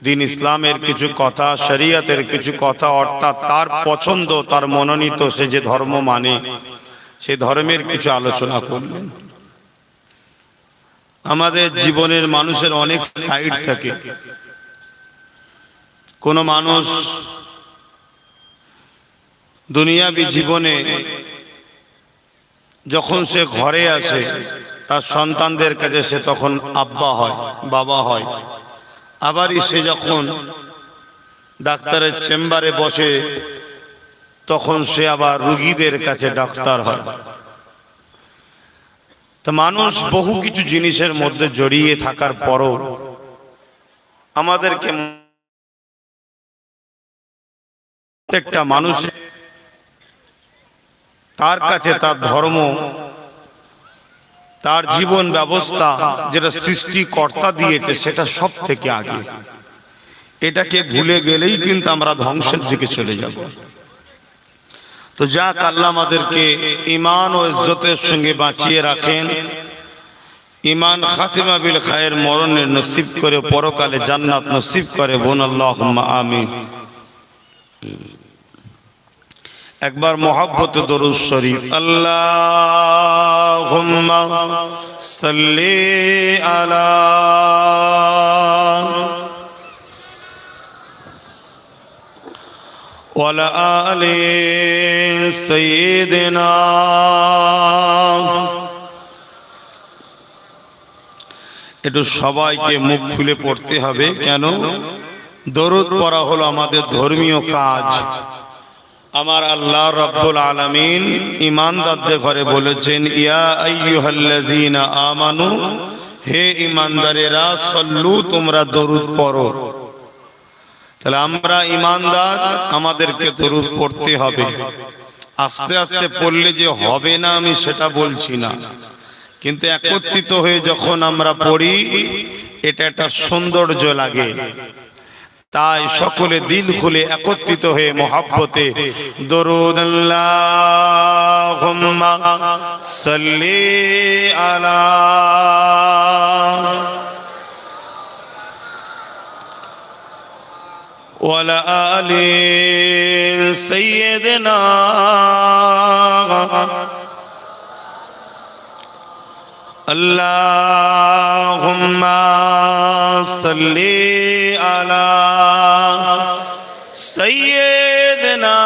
দিন ইসলামের কিছু কথা, শরীয়তের কিছু কথা, অর্থাৎ তার পছন্দ, তার মনোনীত সে যে ধর্ম মানে সেই ধর্মের কিছু আলোচনা করলেন। আমাদের জীবনের মানুষের অনেক সাইড থাকে। কোন মানুষ দুনিয়াবী জীবনে যখন সে ঘরে আসে তার সন্তানদের কাছে সে তখন আব্বা হয়, বাবা হয়। আবারই সে যখন ডাক্তারের চেম্বারে বসে তখন সে আবার রোগীদের কাছে ডাক্তার হয়। তো মানুষ বহু কিছু জিনিসের মধ্যে জড়িয়ে থাকার পরও আমাদেরকে প্রত্যেকটা মানুষ তার কাছে তার ধর্ম, তার জীবন ব্যবস্থা যেটা সৃষ্টিকর্তা দিয়েছে সেটা সব থেকে আগে। এটাকে ভুলে গেলেই কিন্তু আমরা ধ্বংসের দিকে চলে যাব। তো যাক, আল্লাহ আমাদেরকে ঈমান ও ইজ্জতের সঙ্গে বাঁচিয়ে রাখেন, ঈমান খাতিমা বিল খায়ের, মরণের নসিব করে, পরকালে জান্নাত নসিব করে। বোন আল্লাহুম্মা আমিন। একবার মহব্বতে দরুদ শরীফ। আল্লাহুম্মা সাল্লি আলা ওয়ালা আলি সাইয়্যিদিনা। একটু সবাইকে মুখ খুলে পড়তে হবে, কেন? দরুদ পড়া হলো আমাদের ধর্মীয় কাজ। আমার আল্লাহ রাব্বুল আলামিন ঈমানদারদের ঘরে বলেছেন, ইয়া আইয়ুহাল্লাযীনা আমানু, হে ঈমানদারেরা, সাল্লু, তোমরা দরুদ পড়ো। তাহলে আমরা ঈমানদার, আমাদেরকে দরুদ পড়তে হবে। আস্তে আস্তে পড়লে যে হবে না আমি সেটা বলছি না, কিন্তু একত্রিত হয়ে যখন আমরা পড়ি এটা একটা সৌন্দর্য লাগে। তাই সকলে দিল খুলে একত্রিত হয়ে মহব্বতে দরুদ আল্লাহুম্মা সাল্লি আলা ওয়ালা আলি সাইয়্যিদিনা। আল্লাহুম্মা সাল্লি আলা সাইয়্যিদিনা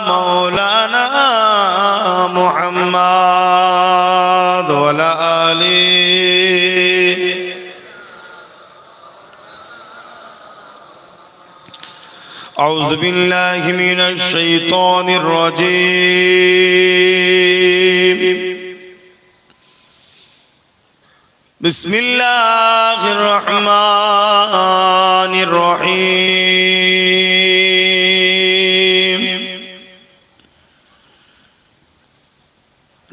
মাওলানা মুহাম্মদ ওয়ালা আলি। আউযু বিল্লাহি মিনাশ শাইতানির রাজীম। বিসমিল্লাহির রহমানির রহিম।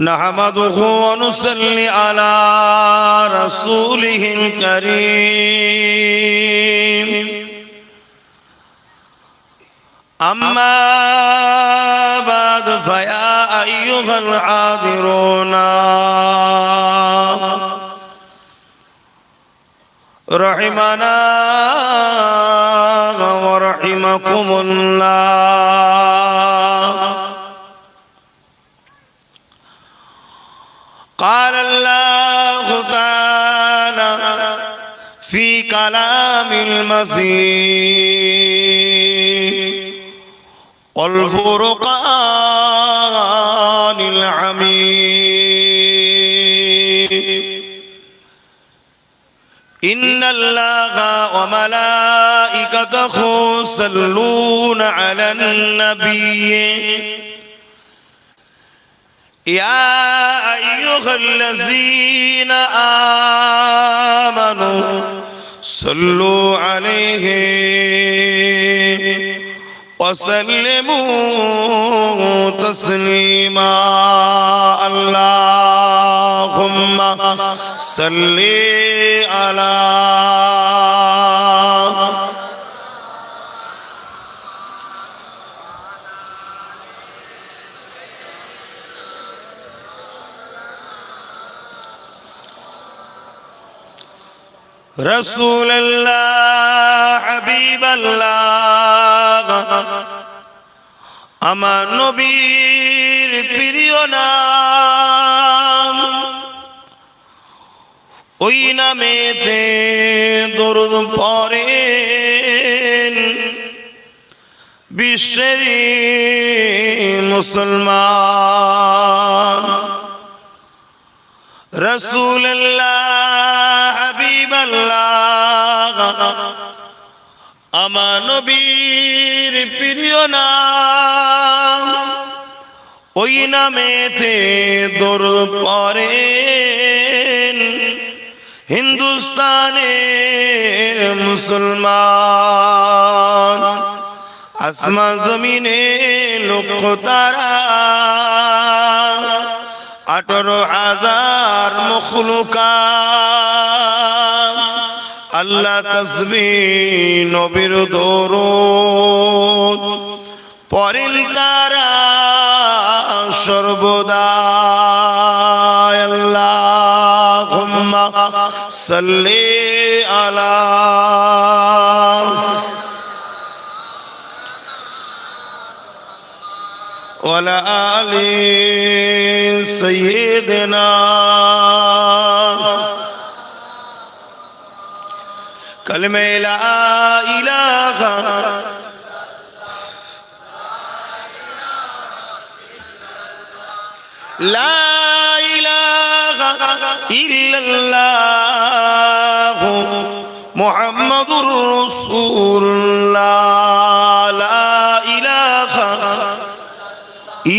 নাহমাদুহু ওয়া নুসাল্লি আলা রাসূলিহিল কারীম। আম্মা বা'দ ফায়া আইয়ুহাল হাদিরুনা রহিমানা ওয়া রাহিমাকুমুল্লাহ। قال الله تعالى في كلام المجيد والفرقان الحميد. إن الله وملائكته يصلون على النبي يا أيها الذين آمنوا صلوا عليه وسلموا تسليما. اللهم صل على رسول الله حبيب হাবিবাল্লাহ, আমার নবীর প্রিয় নাম, ওই নামেতে দরুদ পড়েন বিশ্বের মুসলমান। রাসূলুল্লাহ হাবিবাল্লাহ, আমার নবীর প্রিয় নাম, ওই নামেতে দরুদ পড়েন হিন্দুস্তানের মুসলমান। আসমান জমিনে লক্ষ তারা, 18,000 মখলুকাত, আল্লাহ তাসবিহ নবীর দরুদ পড়েন তারা সর্বদা। আল্লাহুম্মা সাল্লি আলা ওয়ালা আলি সাইয়্যিদিনা। কালিমা লা ইলাহা লা ইলাহা ইল্লাল্লাহ মুহাম্মাদুর রাসূলুল্লাহ। লা ইলাহা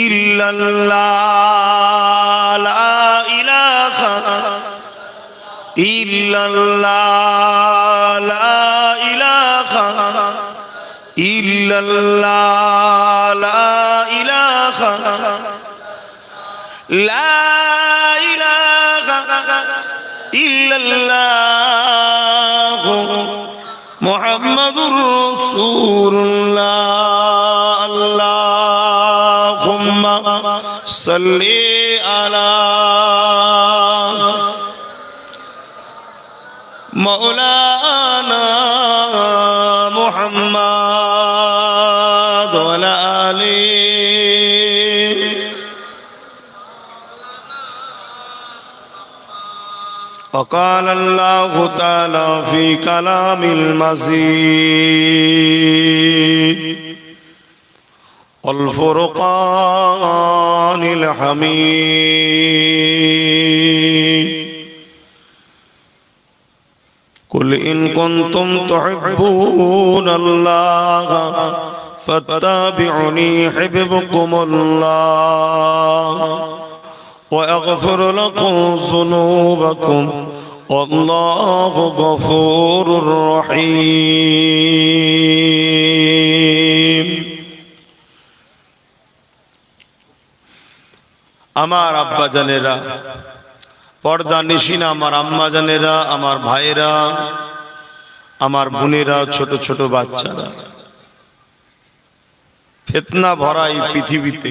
ইল্লাল্লাহ, লা ইলাহা ইল্লাল্লাহ, লা ইলাহা ইল্লাল্লাহ, লা ইলাহা, লা ইলাহা ইল্লাল্লাহ মুহাম্মাদুর রাসূলুল্লাহ। আল্লাহুম্মা সাল্লি আলা মাওলানা মুহাম্মাদ ওয়া আলা আলিহি। وقال الله تعالى في كلام المزيد والفرقان الحميد قل إن كنتم تحبون الله فاتبعوني يحببكم الله ويغفر لكم ذنوبكم والله غفور رحيم। আমার আব্বা জানেরা, পর্দা নিশিন আমার আম্মা জানেরা, আমার ভাইরা, আমার বোনেরা, ছোট ছোট বাচ্চারা, ফিতনা ভরা এই পৃথিবীতে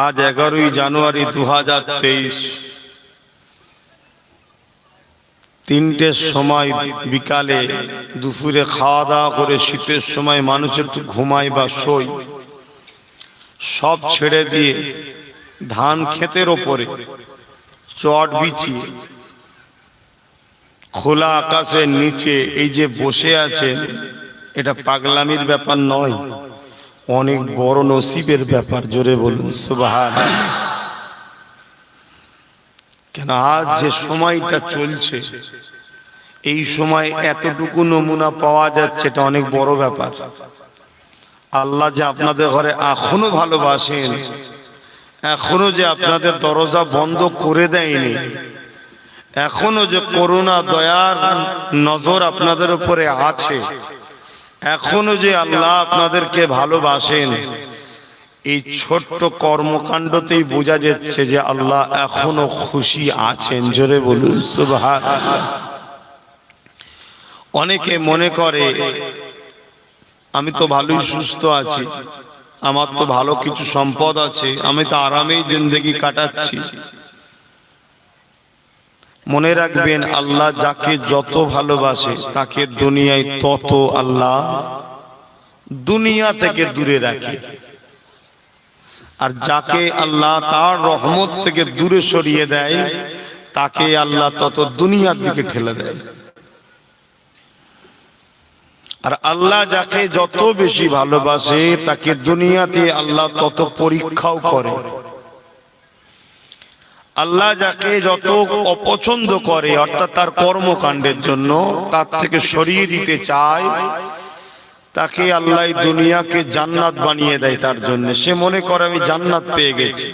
আজ 11ই জানুয়ারি 2023 3টের সময় বিকালে দুপুরে খাওয়া দাওয়া করে শীতের সময় মানুষ একটু ঘুমায় বা শোয়, সব ছেড়ে দিয়ে ধান ক্ষেতের ওপরে চট বিছিয়ে খোলা আকাশের নিচে এই যে বসে আছেন, এটা পাগলামির ব্যাপার নয়, অনেক বড় নসিবের ব্যাপার। জোরে বলুন সুবহানাল্লাহ। কেন আজ যে সময়টা চলছে, এই সময় এতটুকু নমুনা পাওয়া যাচ্ছে, এটা অনেক বড় ব্যাপার। আল্লাহ যে আপনাদের ঘরে এখনো ভালোবাসেন, এখনো যে আপনাদের দরজা বন্ধ করে দেয়নি, এখনো যে করুণা দয়ার নজর আপনাদের উপরে আছে, এখনো যে আল্লাহ আপনাদেরকে ভালোবাসেন, এই ছোট্ট কর্মকাণ্ডতেই বোঝা যাচ্ছে যে আল্লাহ এখনো খুশি আছেন। জোরে বলুন সুবহানাল্লাহ। অনেকে মনে করে আমি তো ভালোই সুস্থ আছি, আমার তো ভালো কিছু সম্পদ আছে, আমি তো আরামেই জিন্দেগি কাটাচ্ছি। মনে রাখবেন, আল্লাহ যাকে যত ভালোবাসে তাকে দুনিয়ায় তত আল্লাহ দুনিয়া থেকে দূরে রাখে, আর যাকে আল্লাহ তার রহমত থেকে দূরে সরিয়ে দেয় তাকে আল্লাহ তত দুনিয়ার দিকে ঠেলে দেয়। আর আল্লাহ যাকে যত বেশি ভালোবাসে তাকে দুনিয়াতে আল্লাহ তত পরীক্ষাও করে। আল্লাহ যাকে যত অপছন্দ করে অর্থাৎ তার কর্মকাণ্ডের জন্য তার থেকে সরিয়ে দিতে চায় তাকে আল্লাহ দুনিয়াকে জান্নাত বানিয়ে দেয় তার জন্য। সে মনে করে আমি জান্নাত পেয়ে গেছি।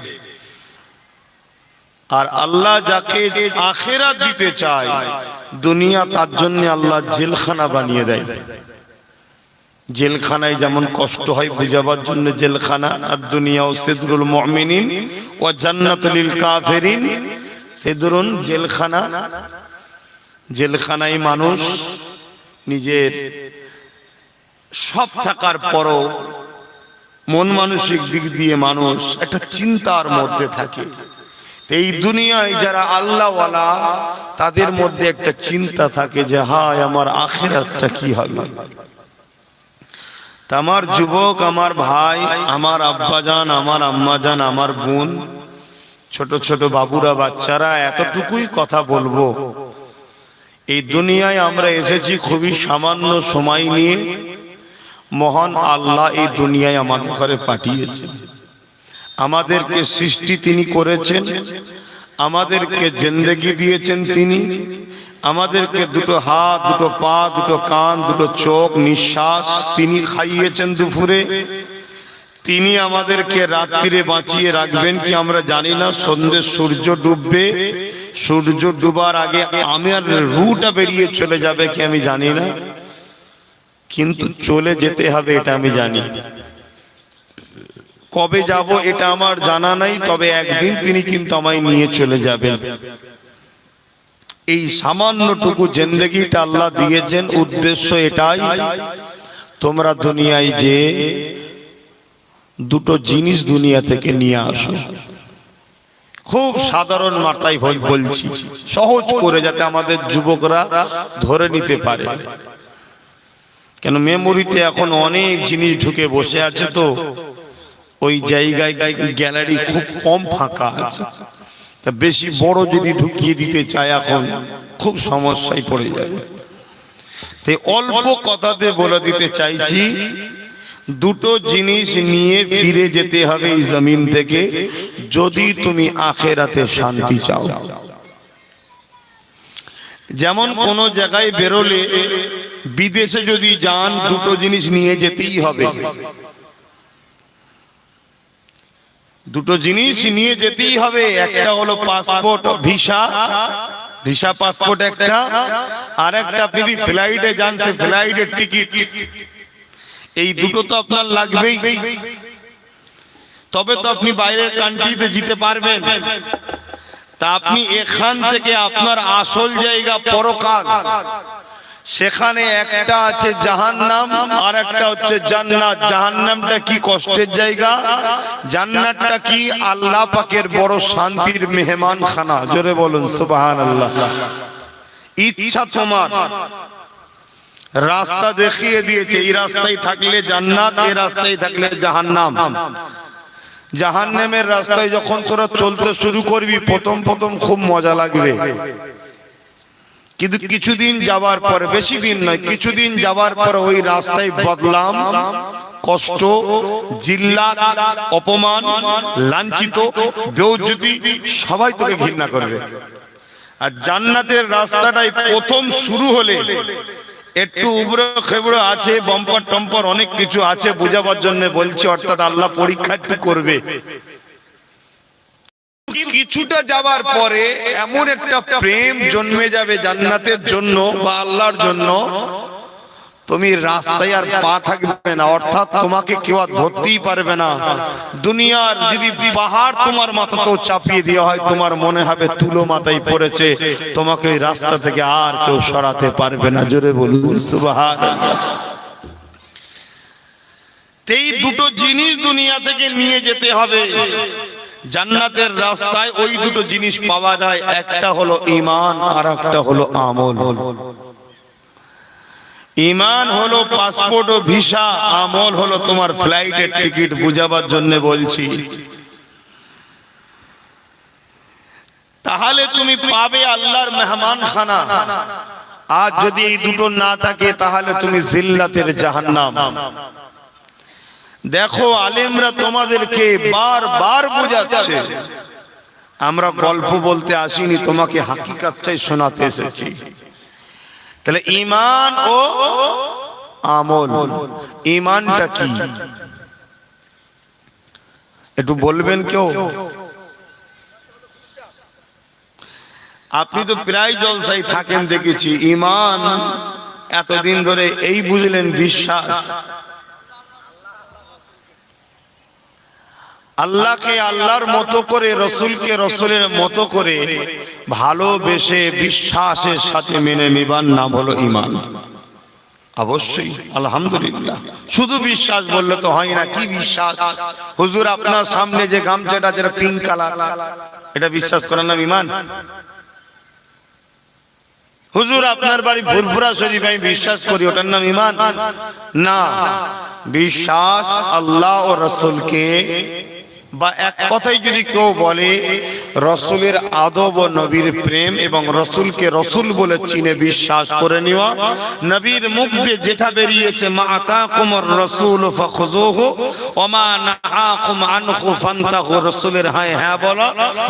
আর আল্লাহ যাকে আখিরাত দিতে চায় দুনিয়া তার জন্য আল্লাহ জেলখানা বানিয়ে দেয়। জেলখানায় যেমন কষ্ট হয় বুঝাবার জন্য জেলখানা, আর দুনিয়াও সিদরুল মুমিনিন ওয়া জান্নাতুল লিল কাফিরিন। সিদরুন জেলখানা, জেলখানায় মানুষ নিজের সব থাকার পরও মন মানসিক দিক দিয়ে মানুষ একটা চিন্তার মধ্যে থাকে। এই দুনিয়ায় যারা আল্লাহওয়ালা তাদের মধ্যে একটা চিন্তা থাকে যে হায় আমার আখিরাতটা কি হবে। আমার যুবক, আমার ভাই, আমার আব্বাজান, আমার আম্মাজান, আমার বোন, ছোট ছোট বাবুরা, বাচ্চারা, এতটুকুই কথা বলবো। এই দুনিয়ায় আমরা এসেছি খুবই সামান্য সময় নিয়ে। মহান আল্লাহ এই দুনিয়ায় আমাদের ঘরে পাঠিয়েছেন। আমাদেরকে সৃষ্টি তিনি করেছেন, আমাদেরকে জিন্দেগি দিয়েছেন তিনি, আমাদেরকে দুটো হাত, দুটো পা, দুটো কান, দুটো চোখ, নিঃশ্বাস তিনি খাইয়েছেন দুপুরে। তিনি আমাদেরকে রাত্রিরে বাঁচিয়ে রাখবেন কি আমরা জানি না। সন্ধ্যে সূর্য ডুববে, সূর্য ডুবার আগে আমার রুটা বেরিয়ে চলে যাবে কি আমি জানি না, কিন্তু চলে যেতে হবে এটা আমি জানি। কবে যাব এটা আমার জানা নাই, তবে একদিন তিনি কিন্তু আমায় নিয়ে চলে যাবেন। এই সামান্যটুকু জিন্দেগিটা আল্লাহ দিয়েছেন, উদ্দেশ্য এটাই তোমরা দুনিয়ায় যে দুটো জিনিস দুনিয়া থেকে নিয়ে আসো। খুব সাধারণ মাত্রায় বলছি, সহজ করে যাতে আমাদের যুবকরা ধরে নিতে পারে। কেন মেমোরিতে এখন অনেক জিনিস ঢুকে বসে আছে, তো ওই জায়গায় গ্যালারি খুব কম ফাঁকা আছে। তা বেশি বড় যদি ঢুকিয়ে দিতে চায় এখন খুব সমস্যায় পড়ে যাবে। তাই অল্প কথাতে বলে দিতে চাইছি, দুটো জিনিস নিয়ে ফিরে যেতে হবে এই জমিন থেকে যদি তুমি আখিরাতে শান্তি চাও। যেমন কোন জায়গায় বেরোলে, বিদেশে যদি যান, দুটো জিনিস নিয়ে যেতেই হবে। দুটো জিনিস নিয়ে যেতেই হবে। একটা হলো পাসপোর্ট, ভিসা, ভিসা পাসপোর্ট একটা, আর একটা আপনি যদি ফ্লাইটে যান সে ফ্লাইটের টিকিট। এই দুটো তো আপনার লাগবেই, তবে তো আপনি বাইরের কান্ট্রিতে যেতে পারবেন। তা আপনি এখান থেকে আপনার আসল জায়গা পরকাল, সেখানে একটা আছে জাহান্নাম আর একটা হচ্ছে জান্নাত। জাহান্নামটা কি কষ্টের জায়গা, জান্নাতটা কি আল্লাহ পাকের বড় শান্তির মেহমান খানা। জোরে বলুন সুবহানাল্লাহ। ইচ্ছা তোমার, রাস্তা দেখিয়ে দিয়েছে, এই রাস্তায় থাকলে জান্নাত, এই রাস্তায় থাকলে জাহান্নাম। জাহান্নামের রাস্তায় যখন তোরা চলতে শুরু করবি প্রথম প্রথম খুব মজা লাগবে, কিন্তু কিছুদিন যাওয়ার পরে, বেশি দিন নয়, কিছুদিন যাওয়ার পরে ওই রাস্তায় বদলাম, কষ্ট, জিল্লাত, অপমান, লাঞ্ছিত, বেইজ্জতি, সবাই তোকে ঘৃণা করবে। আর জান্নাতের রাস্তাটাই প্রথম শুরু হলে একটু উবড়ো খেবড়ো আছে, বাম্পার টম্পার অনেক কিছু আছে, বোঝাবার জন্য বলছি। অর্থাৎ আল্লাহ পরীক্ষা একটু করবে। কিছুটা যাওয়ার পরে এমন একটা প্রেম জন্মে যাবে জান্নাতের জন্য বা আল্লাহর জন্য, তুমি রাস্তায় আর পা থাকবে না, অর্থাৎ তোমাকে কেউ আর ধরতেই পারবে না। দুনিয়ার যদি পাহাড় তোমার মাথাতেও চাপিয়ে দেওয়া হয়, তোমার মনে হবে তুলো মাথায় পড়েছে, তোমাকে এই রাস্তা থেকে আর কেউ সরাতে পারবে না। জোরে বলুন সুবহানাল্লাহ। এই দুটো জিনিস দুনিয়া থেকে নিয়ে যেতে হবে। জান্নাতের রাস্তায় ওই দুটো জিনিস পাওয়া যায়, একটা হলো ঈমান আর একটা হলো আমল। ঈমান হলো পাসপোর্ট ও ভিসা, আমল হলো তোমার ফ্লাইটের টিকিট। বুঝাবার জন্য বলছি, তাহলে তুমি পাবে আল্লাহর মেহমানখানা। আর যদি এই দুটো না থাকে তাহলে তুমি জিল্লাতের জাহান্নাম। দেখো আলেমরা তোমাদেরকে বারবার বোঝাচ্ছে, আমরা গল্প বলতে আসিনি, তোমাকে হাকিকাতটাই শোনাতে এসেছি। তাহলে ঈমান ও আমল, ঈমানটা কি একটু বলবেন কেউ? আপনি তো প্রায় জলসায় থাকেন দেখেছি। ঈমান এতদিন ধরে এই বুঝলেন বিশ্বাস, আল্লাহকে আল্লাহর মতো করে, রসুলকে রসুলের মতো করে ভালোবেসে বিশ্বাসের সাথে মেনে নিবার নাম হলো ঈমান। অবশ্যই আলহামদুলিল্লাহ। শুধু বিশ্বাস বললে তো হয় না। কি বিশ্বাস? হুজুর আপনার সামনে যে গামছাটা যেটা পিঙ্ক কালার, এটা বিশ্বাস করার নাম ঈমান? হুজুর আপনার বাড়ি ফুরফুরা শরীফ, আমি বিশ্বাস করি, ওটার নাম ঈমান? না, বিশ্বাস আল্লাহ ও রসুলকে, বা এক কথায় যদি কেউ বলে রসুলের আদব ও নবীর প্রেম এবং রসুলকে রসুল বলে চিনে বিশ্বাস করে নেওয়া। নবীর মুখ দিয়ে যেটা বেরিয়েছে, মা আতাকুমুর রাসূল ফাখুযুহু ওয়া মা নাহাকুম আনহু ফান্তাহু, রসুলের হ্যাঁ হ্যাঁ বলা,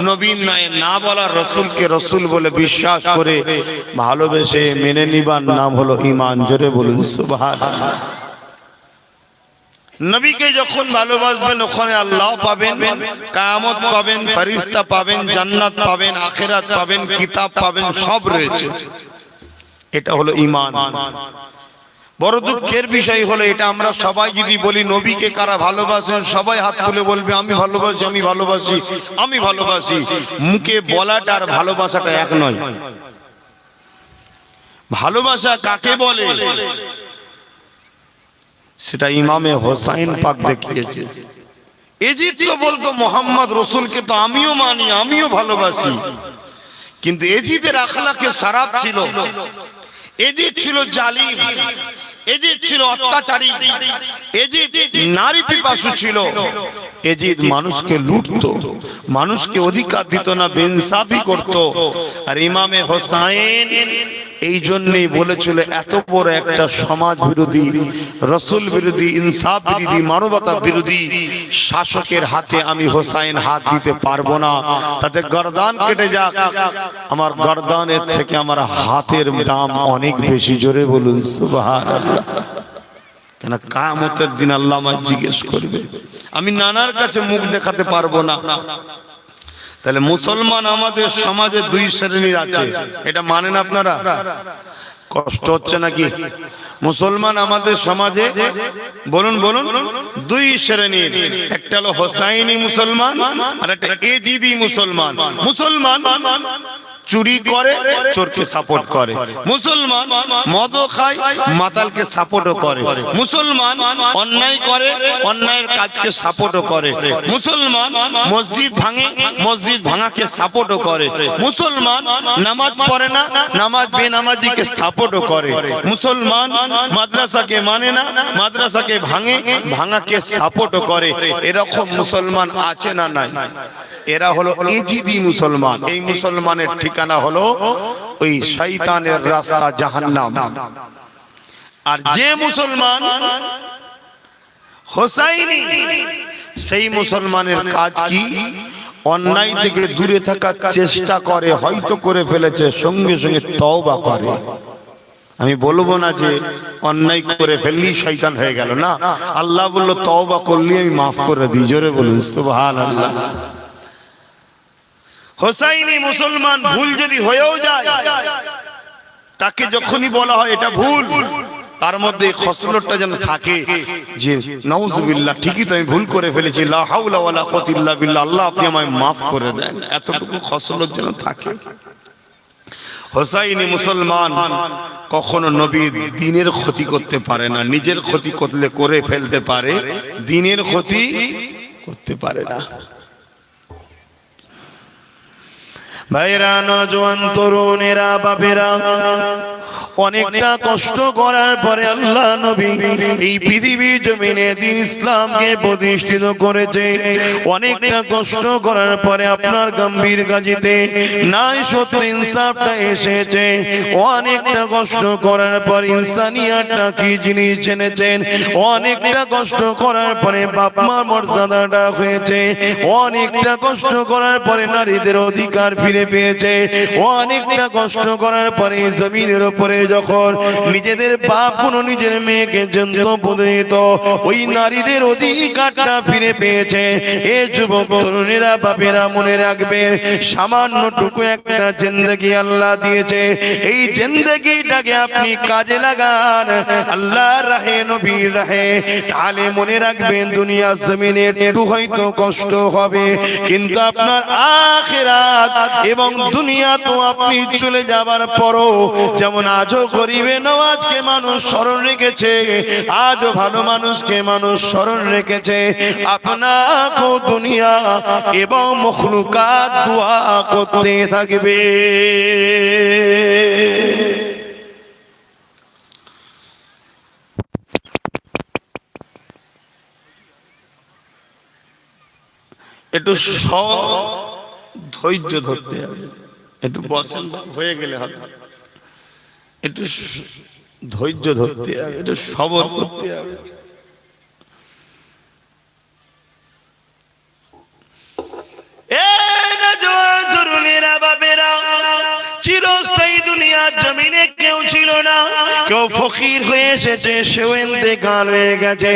নবীর নাই না বলা, রসুলকে রসুল বলে বিশ্বাস করে ভালোবেসে মেনে নিবার নাম হলো ঈমান। জোরে বলুন সুবহানাল্লাহ। নবীকে যখন ভালোবাসবেন ওখানে আল্লাহ পাবেন, কিয়ামত পাবেন, ফেরেশতা পাবেন, জান্নাত পাবেন, আখিরাত পাবেন, কিতাব পাবেন, সব রয়েছে। এটা হলো ঈমান। বড় দুঃখের বিষয় হলো এটা আমরা সবাই যদি বলি নবীকে কারা ভালোবাসেন, সবাই হাত তুলে বলবে আমি ভালোবাসি, আমি ভালোবাসি, আমি ভালোবাসি। মুখে বলাটা আর ভালোবাসাটা এক নয়। ভালোবাসা কাকে বলে সেটা ইমামে হোসাইন পাক দেখিয়েছে। এজিদ তো বলতো মোহাম্মদ রসুলকে তো আমিও মানি, আমিও ভালোবাসি, কিন্তু এজিদের আখলাকে খারাপ ছিল। এজিদ ছিল জালিম, এজিদ ছিল অত্যাচারী, এজিদ নারী পিপাসু ছিল। এজিদ মানুষকে লুটতো, মানুষকে অধিকার দিত না, বেইনসাফি করত। আর ইমামে হোসাইন এই জন্যই বলেছিল এত বড় একটা সমাজ বিরোধী, রসুল বিরোধী, ইনসাফ বিরোধী, মানবতা বিরোধী শাসকের হাতে আমি হোসাইন হাত দিতে পারবো না। তাতে গর্দান কেটে যাক, আমার গর্দানের থেকে আমার হাতের দাম অনেক বেশি। জোরে বলুন সুবহানাল্লাহ। কেন কিয়ামতের দিন আল্লাহ আমায় জিজ্ঞেস করবে, আমি নানার কাছে মুখ দেখাতে পারবো না। তাহলে মুসলমান আমাদের সমাজে দুই শ্রেণীর আছে, এটা মানেন আপনারা? কষ্ট হচ্ছে নাকি? মুসলমান আমাদের সমাজে বলুন বলুন দুই শ্রেণীর, একটা হলো হোসাইনি মুসলমান আর একটা এজিদি মুসলমান। মুসলমান চুরি করে, চোরকে সাপোর্ট করে। মুসলমান মদও খায়, মাতালকে সাপোর্টও করে। মুসলমান অন্যায় করে, অন্যায়ের কাজকে সাপোর্টও করে। মুসলমান মসজিদ ভাঙে, মসজিদ ভাঙাকে সাপোর্টও করে। মুসলমান নামাজ পড়ে না, নামাজ বেনামাজিকে সাপোর্টও করে। মুসলমান মাদ্রাসাকে মানে না, মাদ্রাসাকে ভাঙে, ভাঙাকে সাপোর্টও করে। এরকম মুসলমান আছে না নাই? এরা হলো এজিদি মুসলমান। এই মুসলমানের ঠিকানা হলো ওই শয়তানের রাস্তা জাহান্নাম। আর যে মুসলমান হোসাইনি, সেই মুসলমানের কাজ কি? অন্যায় থেকে দূরে থাকার চেষ্টা করে, হয়তো করে ফেলেছে, সঙ্গে সঙ্গে তওবা করে। আমি বলবো না যে অন্যায় করে ফেললি শয়তান হয়ে গেল, না, আল্লাহ বলল তওবা করলি আমি মাফ করে দিই। জোরে বলুন সুবহানাল্লাহ। হোসাইনি মুসলমান ভুল যদি হয়েও যায়, তাকে যখনই বলা হয় এটা ভুল, তার মধ্যে খসলতটা যেন থাকে যে নাউজুবিল্লাহ, ঠিকই তো আমি ভুল করে ফেলেছি, লা হাওলা ওয়ালা কুওয়াতা ইল্লা বিল্লাহ, আল্লাহ আপনি আমায় মাফ করে দেন, এতটুকু খসলত যেন থাকে। হোসাইনি মুসলমান কখনো নবীর দ্বীনের ক্ষতি করতে পারে না। নিজের ক্ষতি করলে করে ফেলতে পারে, দ্বীনের ক্ষতি করতে পারে না। ভাইরা, নওজোয়ান তরুণেরা, বাপেরা, অনেকটা কষ্ট করার পরে আল্লাহ নবী এই পৃথিবীর জমিনে দ্বীন ইসলামকে প্রতিষ্ঠিত করেছে। অনেকটা কষ্ট করার পরে আপনার গম্ভীর গাজীতে নাই সত্য ইনসাফটা এসেছে। অনেকটা কষ্ট করার পর ইনসানিয়াতটা কি জিনিস জেনেছেন। অনেকটা কষ্ট করার পরে বাপ মার মর্যাদাটা হয়েছে। অনেকটা কষ্ট করার পরে নারীদের অধিকার ফিরে পেয়েছে। অনেকটা কষ্ট করার পরে জমিনের উপরে যখন নিজেদের বাপ কোন নিজের মেয়েকে জন্ত পতিত ওই নারীদের অধিকারটা ফিরে পেয়েছে। এ যুবক তরুণীরা, বাপেরা, মনে রাখবেন, সামান্যটুকু একটা জিন্দেগি আল্লাহ দিয়েছে। এই জিন্দেগিটাকে আপনি কাজে লাগান আল্লাহর রাহে, নবীর রাহে, তাহলে মনে রাখবেন দুনিয়া জমিনে একটু হয়তো কষ্ট হবে, কিন্তু আপনার আখিরাত এবং দুনিয়া তো আপনি চলে যাবার পরও যেমন আজও গরিবে নওয়াজকে মানুষ স্মরণ রেখেছে, আজও ভালো মানুষকে মানুষ স্মরণ রেখেছে, আপনাকেও দুনিয়া এবং মখলুকাত দোয়া করতে থাকবে। একটু ধৈর্য ধরতে হবে, একটু বসেন, হয়ে গেলে হবে, একটু ধৈর্য ধরতে হবে, একটু সবর করতে হবে। চিরস্থায়ী দুনিয়ার জমিনে কেউ ছিল না। কেউ ফকির হয়ে এসেছে, সেও ইন্তেকাল হয়ে গেছে।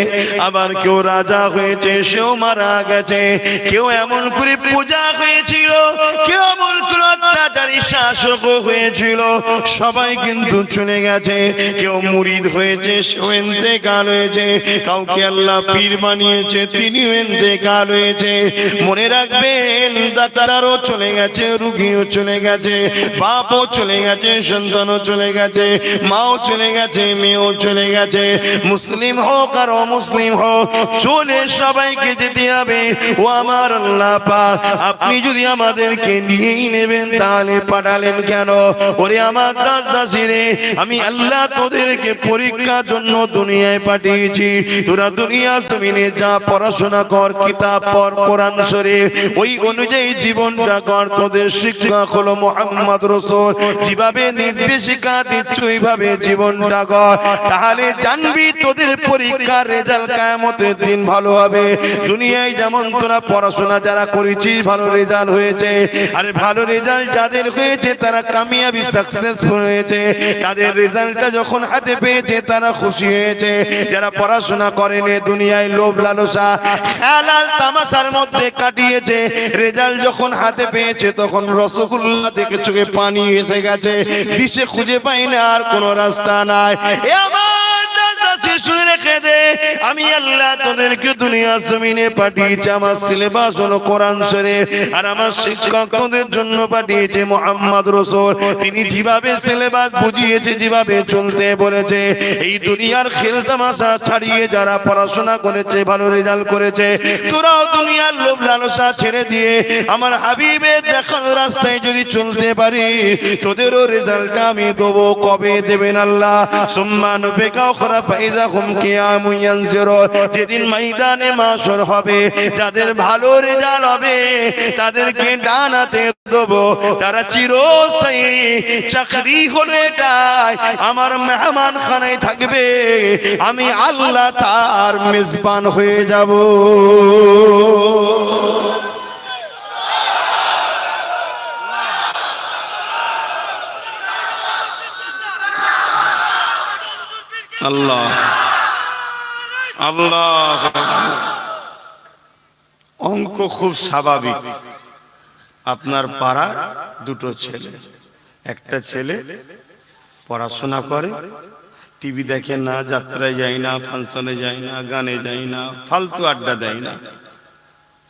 আবার কেউ রাজা হয়েছে, সেও মারা গেছে। কেউ এমন করে পূজা হয়েছিল, কেউ এমন করে অত্যাচারী শাসক হয়েছিল, সবাই কিন্তু চলে গেছে। কেউ মুরিদ হয়েছে, সেও ইন্তেকাল হয়েছে। কাউকে আল্লাহ পীর বানিয়েছে, তিনিও ইন্তেকাল হয়েছে। মনে রাখবেন, ডাক্তারও চলে গেছে, রোগীও চলে গেছে, বাপও চলে গেছে, সন্তানও চলে গেছে, মাও চলে গেছে, মেয়েও চলে গেছে। মুসলিম হোক আর অমুসলিম হোক, চলে সবাইকে যেতে হবে। ও আমার আল্লাহ পাক, আপনি যদি আমাদেরকে নিয়েই নেবেন তাহলে পাঠালেন কেন? ওরে আমার দাস দাসীরে, আমি আল্লাহ তোদেরকে পরীক্ষার জন্য দুনিয়ায় পাঠিয়েছি। তোরা দুনিয়া জমিনে যা পড়াশোনা কর, কিতাব পড়, কোরআন শরীফ ওই অনুযায়ী জীবনটা কর। তোদের শিক্ষা হলো মুহাম্মদ রাসূল যেভাবে নির্দেশিকা দিচ্ছ ওইভাবে জীবনটা কর, তাহলে জানবি তোদের পরীক্ষার রেজাল্ট কিয়ামতের দিন ভালো হবে। দুনিয়ায় যেমন তোরা পড়াশোনা যারা করেছিস ভালো রেজাল্ট হয়েছে, আরে ভালো রেজাল্ট যাদের হয়েছে তারা কামিয়াবি সাকসেসফুল হয়েছে, তাদের রেজাল্টটা যখন হাতে পেয়েছে তারা খুশি হয়েছে। যারা পড়াশোনা করেনি, দুনিয়ায় লোভ লালসা খেলাল তামাশার মধ্যে কাটিয়েছে, রেজাল্ট যখন হাতে পেয়েছে তখন রসগোল্লা দেখে চোখে পানি এসে গেছে, দিশে খুঁজে পাই না, আর কোনো রাস্তা নাই। শুনে রেখে দে, আমি আল্লাহ তোদেরকে দুনিয়া জমিনে পাঠিয়েছি, আমার সিলেবাস হলো কোরআন শরীফ, আর আমার শিক্ষক তোদের জন্য পাঠিয়েছে মুহাম্মদ রাসূল। তিনি যেভাবে সিলেবাস বুঝিয়েছে, যেভাবে চলতে বলেছে, এই দুনিয়ার খেল তামাশা ছাড়িয়ে যারা পড়াশোনা করেছে, ভালো রেজাল্ট করেছে, তোরাও দুনিয়ার লোভ লালসা ছেড়ে দিয়ে আমার হাবিবের দেখানো রাস্তায় যদি চলতে পারি, তোদেরও রেজাল্টটা আমি দেবো। কবে দেবেন আল্লাহ? সুম্মা নুফিকা উখরা ফাইযা হুম কিয়ামুন ইয়ানজিরুন, যেদিন ময়দানে মাশর হবে, যাদের ভালো রেজাল্ট হবে তাদেরকে ডানাতে দেবো, তারা চিরস্থায়ী চাকরি হলো এটাই, আমার মেহমান খানায় থাকবে, আমি আল্লাহ তার মেজবান হয়ে যাব। আল্লাহ আল্লাহ। অঙ্ক খুব স্বাভাবিক। আপনার পাড়া দুটো ছেলে, একটা ছেলে পড়াশোনা করে, টিভি দেখে না, যাত্রায় যায় না, ফাংশনে যায় না, গানে যায় না, ফালতু আড্ডা দেয় না,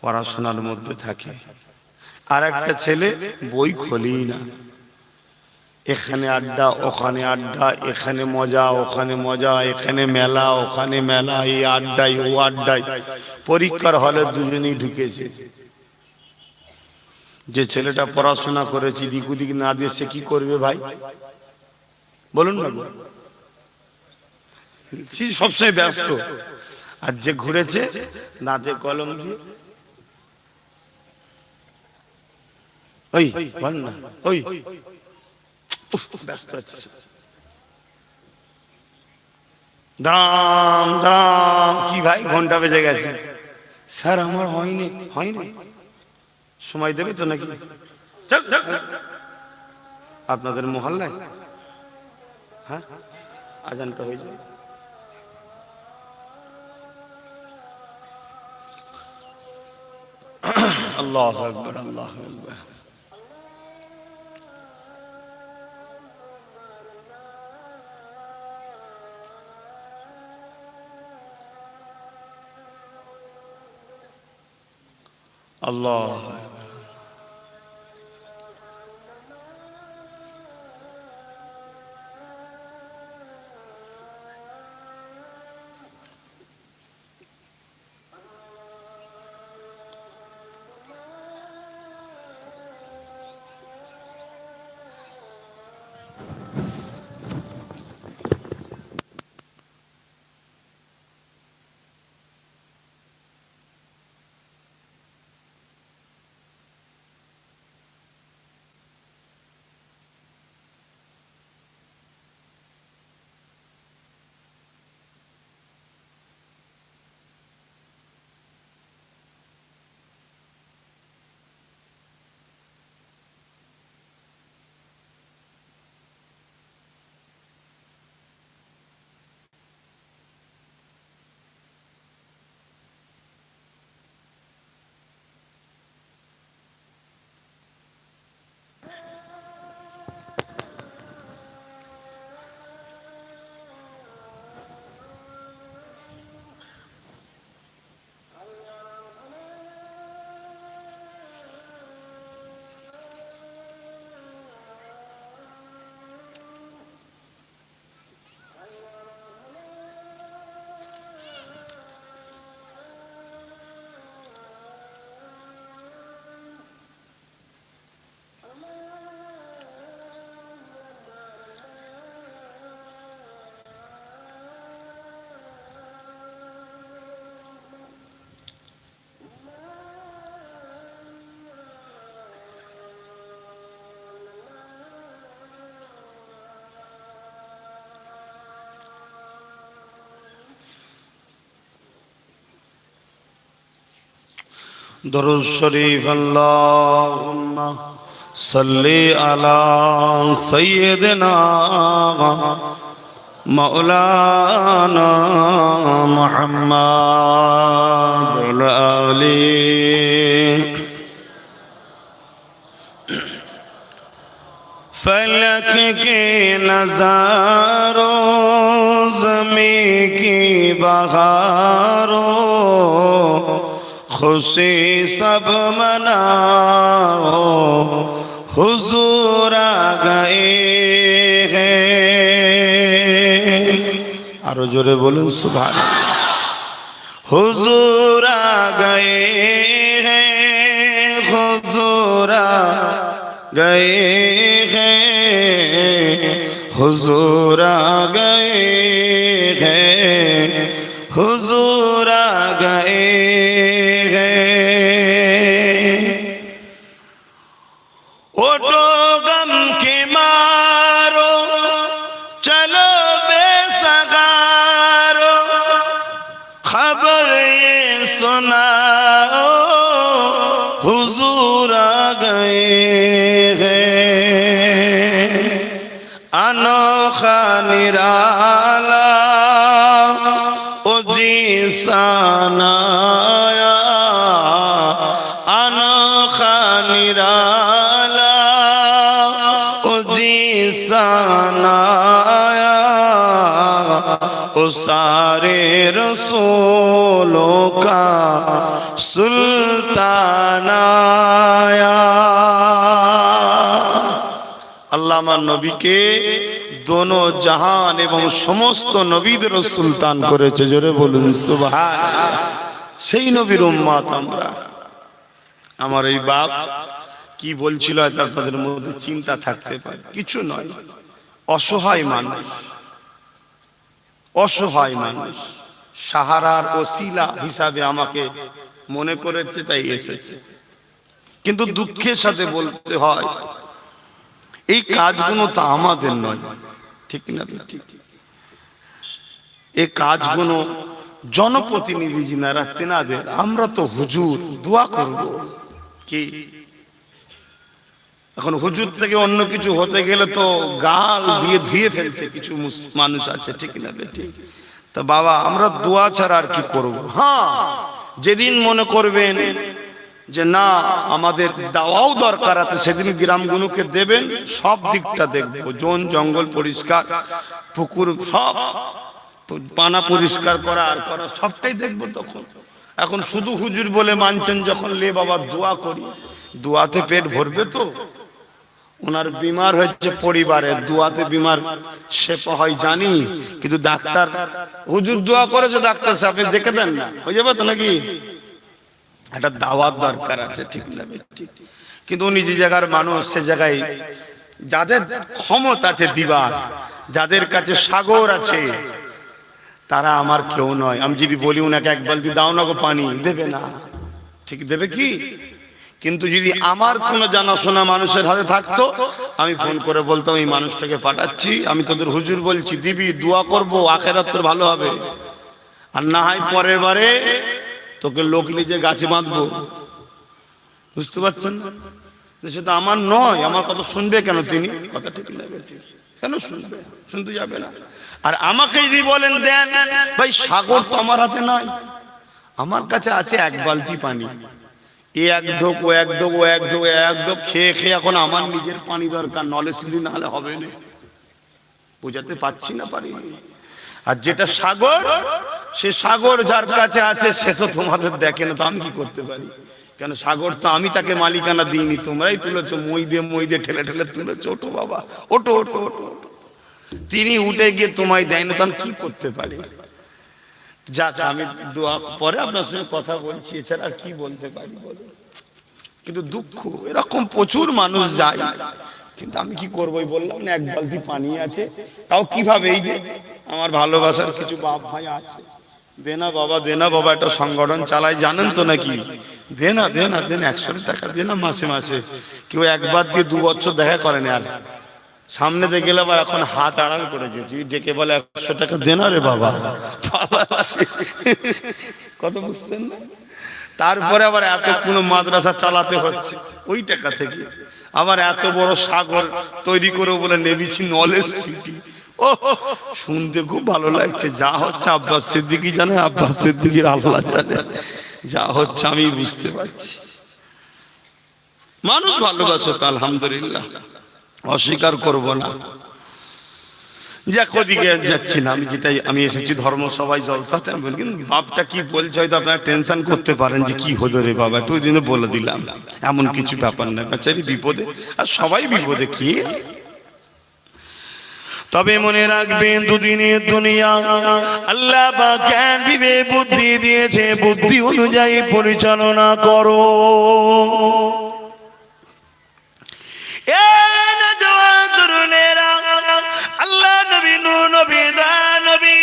পড়াশোনার মধ্যে থাকে। আর একটা ছেলে বই খোলেই না, এখানে আড্ডা, ওখানে আড্ডা, এখানে মজা, ওখানে মজা, এখানে মেলা, ওখানে মেলা, এই আড্ডায় ও আড্ডায়। পরীক্ষার হলে দুজনেই ঢুকেছে। যে ছেলেটা পড়াশোনা করেছে দিক উদিক না দিয়ে সে কি করবে ভাই বলুন না, সে সবসময় ব্যস্ত। আর যে ঘুরেছে দাঁতে কলম দিয়ে ওই বল না ওই ব্যস্ত আছে, দাম দাম কি ভাই ঘন্টা বেজে গেছে, স্যার আমার হয়নি হয়নি, সময় দেবে তো নাকি, চল আপনাদের মহল্লায় হ্যাঁ আজানটা হয়ে যাবে। আল্লাহু আকবার আল্লাহু আকবার। আল্লাহ দরুদ শরীফ আল্লাহুম্মা সাল্লি আলা সাইয়্যিদিনা মাওলানা মুহাম্মদ ওয়া আলি फलक के नज़ारों ज़मीं की बहारों खुशी सब मनाओ हुजूर आ गए हैं, आरो जोरे बोलूं सुभान हुजूर आ गए हैं, हुजूर आ गए हैं, हुजूर आ गए हैं, हुजूर आ गए हैं। उठो गम के मारो चलो बेसगारो खबर ये सुनाओ हुजूर आ गए हैं। अनोखा निराला ओ जी सानाया, अनोखा निराला ओ जी सानाया, ओ सारे रसूलों का सुल्तान आया। আল্লাহ আমার নবীকে দোনো জাহান এবং সমস্ত নবীদের সুলতান করেছে, জোরে বলুন সুবহানাল্লাহ। সেই নবীর উম্মত আমরা। আমার এই বাপ কি বলছিল হয়তো আপনাদের মধ্যে চিন্তা থাকতে পারে, কিছু নয়, অসহায় মানুষ, অসহায় মানুষ সাহারার ওসিলা হিসাবে আমাকে মনে করেছে তাই এসেছে। কিন্তু দুঃখের সাথে বলতে হয় এই কাজগুলো তো আমাদের নয়, ঠিক না? ঠিক, এই কাজগুলো জনপ্রতিনিধি যিনারা তেনাদের, আমরা তো হুজুর দোয়া করব কি? এখন হুজুর থেকে অন্য কিছু হতে গেলে তো গাল দিয়ে ধুয়ে ফেলছে কিছু মানুষ আছে, ঠিক না? ঠিক, তা বাবা আমরা দোয়া ছাড়া আর কি করব? হ্যাঁ, যেদিন মনে করবেন যে না আমাদের দাওয়াও দরকার আছে, সেদিন গ্রামগুলোকে দেবেন, সব দিকটা দেখবো, জন জঙ্গল পরিষ্কার, পুকুর সব পানা পরিষ্কার করা আর করা সবটাই দেখবো তখন। এখন শুধু হুজুর বলে মানছেন যখন, লে বাবা দোয়া করি, দোয়াতে পেট ভরবে তো? ওনার বিমার হচ্ছে পরিবারে, দোয়াতে বিমার শেফা হয় জানি, কিন্তু ডাক্তার হুজুর দোয়া করেছে, ডাক্তার সাহেব দেখে দেন না, হয়ে যাবে তো নাকি? একটা দাওয়াত দরকার আছে, ঠিক না? ঠিক, কিন্তু উনি যে জায়গার মানুষ, সে জায়গায় যাদের ক্ষমতা আছে দিবার, যাদের কাছে সাগর আছে, তারা আমার কেউ নয়। আমি যদি বলি উনাকে এক বালতি দাও না গো পানি, দেবে না, ঠিক দেবে কি? কিন্তু যদি আমার কোনো জানাশোনা মানুষের হাতে থাকতো, আমি ফোন করে বলতাম এই মানুষটাকে পাঠাচ্ছি, আমি তোদের হুজুর বলছি, দিবি, দোয়া করবো, আখেরাত তোর ভালো হবে, আর না হয় পরের বারে তোকে লোক নিজে গাছে বাঁধবো। বুঝতে পারছেন না? সেটা আমার নয়, আমার কথা শুনবে কেন তিনি? কথা ঠিক না, কেন শুনবে? শুনতে যাবে না। আর আমাকে যদি বলেন দেন, ভাই সাগর তো আমার হাতে নাই, আমার কাছে আছে এক বালতি পানি, এ এক ঢোক, ও এক ঢোক, ও এক ঢোক, এক ঢোক খেয়ে খেয়ে এখন আমার নিজের পানি দরকার, নলেজ না হলে হবে না। বোঝাতে পারছি না? পারিনি। আর যেটা সাগর, সে সাগর যার কাছে আছে সে তো তোমাদের দেখে না, তো আমি কি করতে পারি? কেন সাগর তো আমি তাকে মালিকানা দিইনি, তোমরাই তুলেছো, মই দিয়ে ঠেলে ঠেলে তুলেছো, ওঠো বাবা ওঠো ওঠো ওঠো। তিনি উঠে গিয়ে তোমায় দেয় না, তখন কি করতে পারি? যাক, আমি দোয়া পরে আপনার সঙ্গে কথা বলছি, এছাড়া কি বলতে পারি বলো? কিন্তু দুঃখ, এরকম প্রচুর মানুষ যায়, কিন্তু আমি কি করবো? বললাম না এক বালতি পানি আছে, তাও কিভাবে? এই যে আমার ভালোবাসার কিছু বাপ ভাই আছে, দেনা বাবা, দেনা বাবা, একটা সংগঠন চালায়, জানেন তো নাকি? দেনা দেনা দেনা 100 টাকা দেনা মাসে মাসে। কেউ একবার দিয়ে 2 বছর দেখা করেনি, আর সামনে দিয়ে গেলে আবার এখন হাত আড়াল করে দিয়েছি, ডেকে বলে 100 টাকা দেনা রে বাবা, কত বুঝছেন না? তারপরে আবার এত কোনো মাদ্রাসা চালাতে হচ্ছে ওই টাকা থেকে, আবার এত বড় সাগর তৈরি করে বলে নেবিছি নলেজ সিটি। ও শুনতে খুব ভালো লাগছে। যা হচ্ছে আব্বাস সিদ্দিকী জানে, আব্বাস সিদ্দিকীর আল্লাহ জানে, যা হচ্ছে আমি বুঝতে পারছি। মানুষ ভালোবাসে তো আলহামদুলিল্লাহ, অস্বীকার করব না। যাক, ওদিকে যাচ্ছি না আমি, যেটাই আমি এসেছি ধর্মসভায় জলসাতে, আমি বলি কিন্তু বাপটা কি বলছে হয়তো আপনারা টেনশন করতে পারেন যে কি হলো রে বাবা, একটু ওই জন্য বলে দিলাম, এমন কিছু ব্যাপার না, বেচারি বিপদে, আর সবাই বিপদে। কি তবে মনে রাখবেন, দুদিনের দুনিয়া আল্লাহ বা জ্ঞান বিবেক বুদ্ধি দিয়েছে, বুদ্ধি অনুযায়ী পরিচালনা করো। আল্লাহ নবী, নূর নবী, দয়ার নবী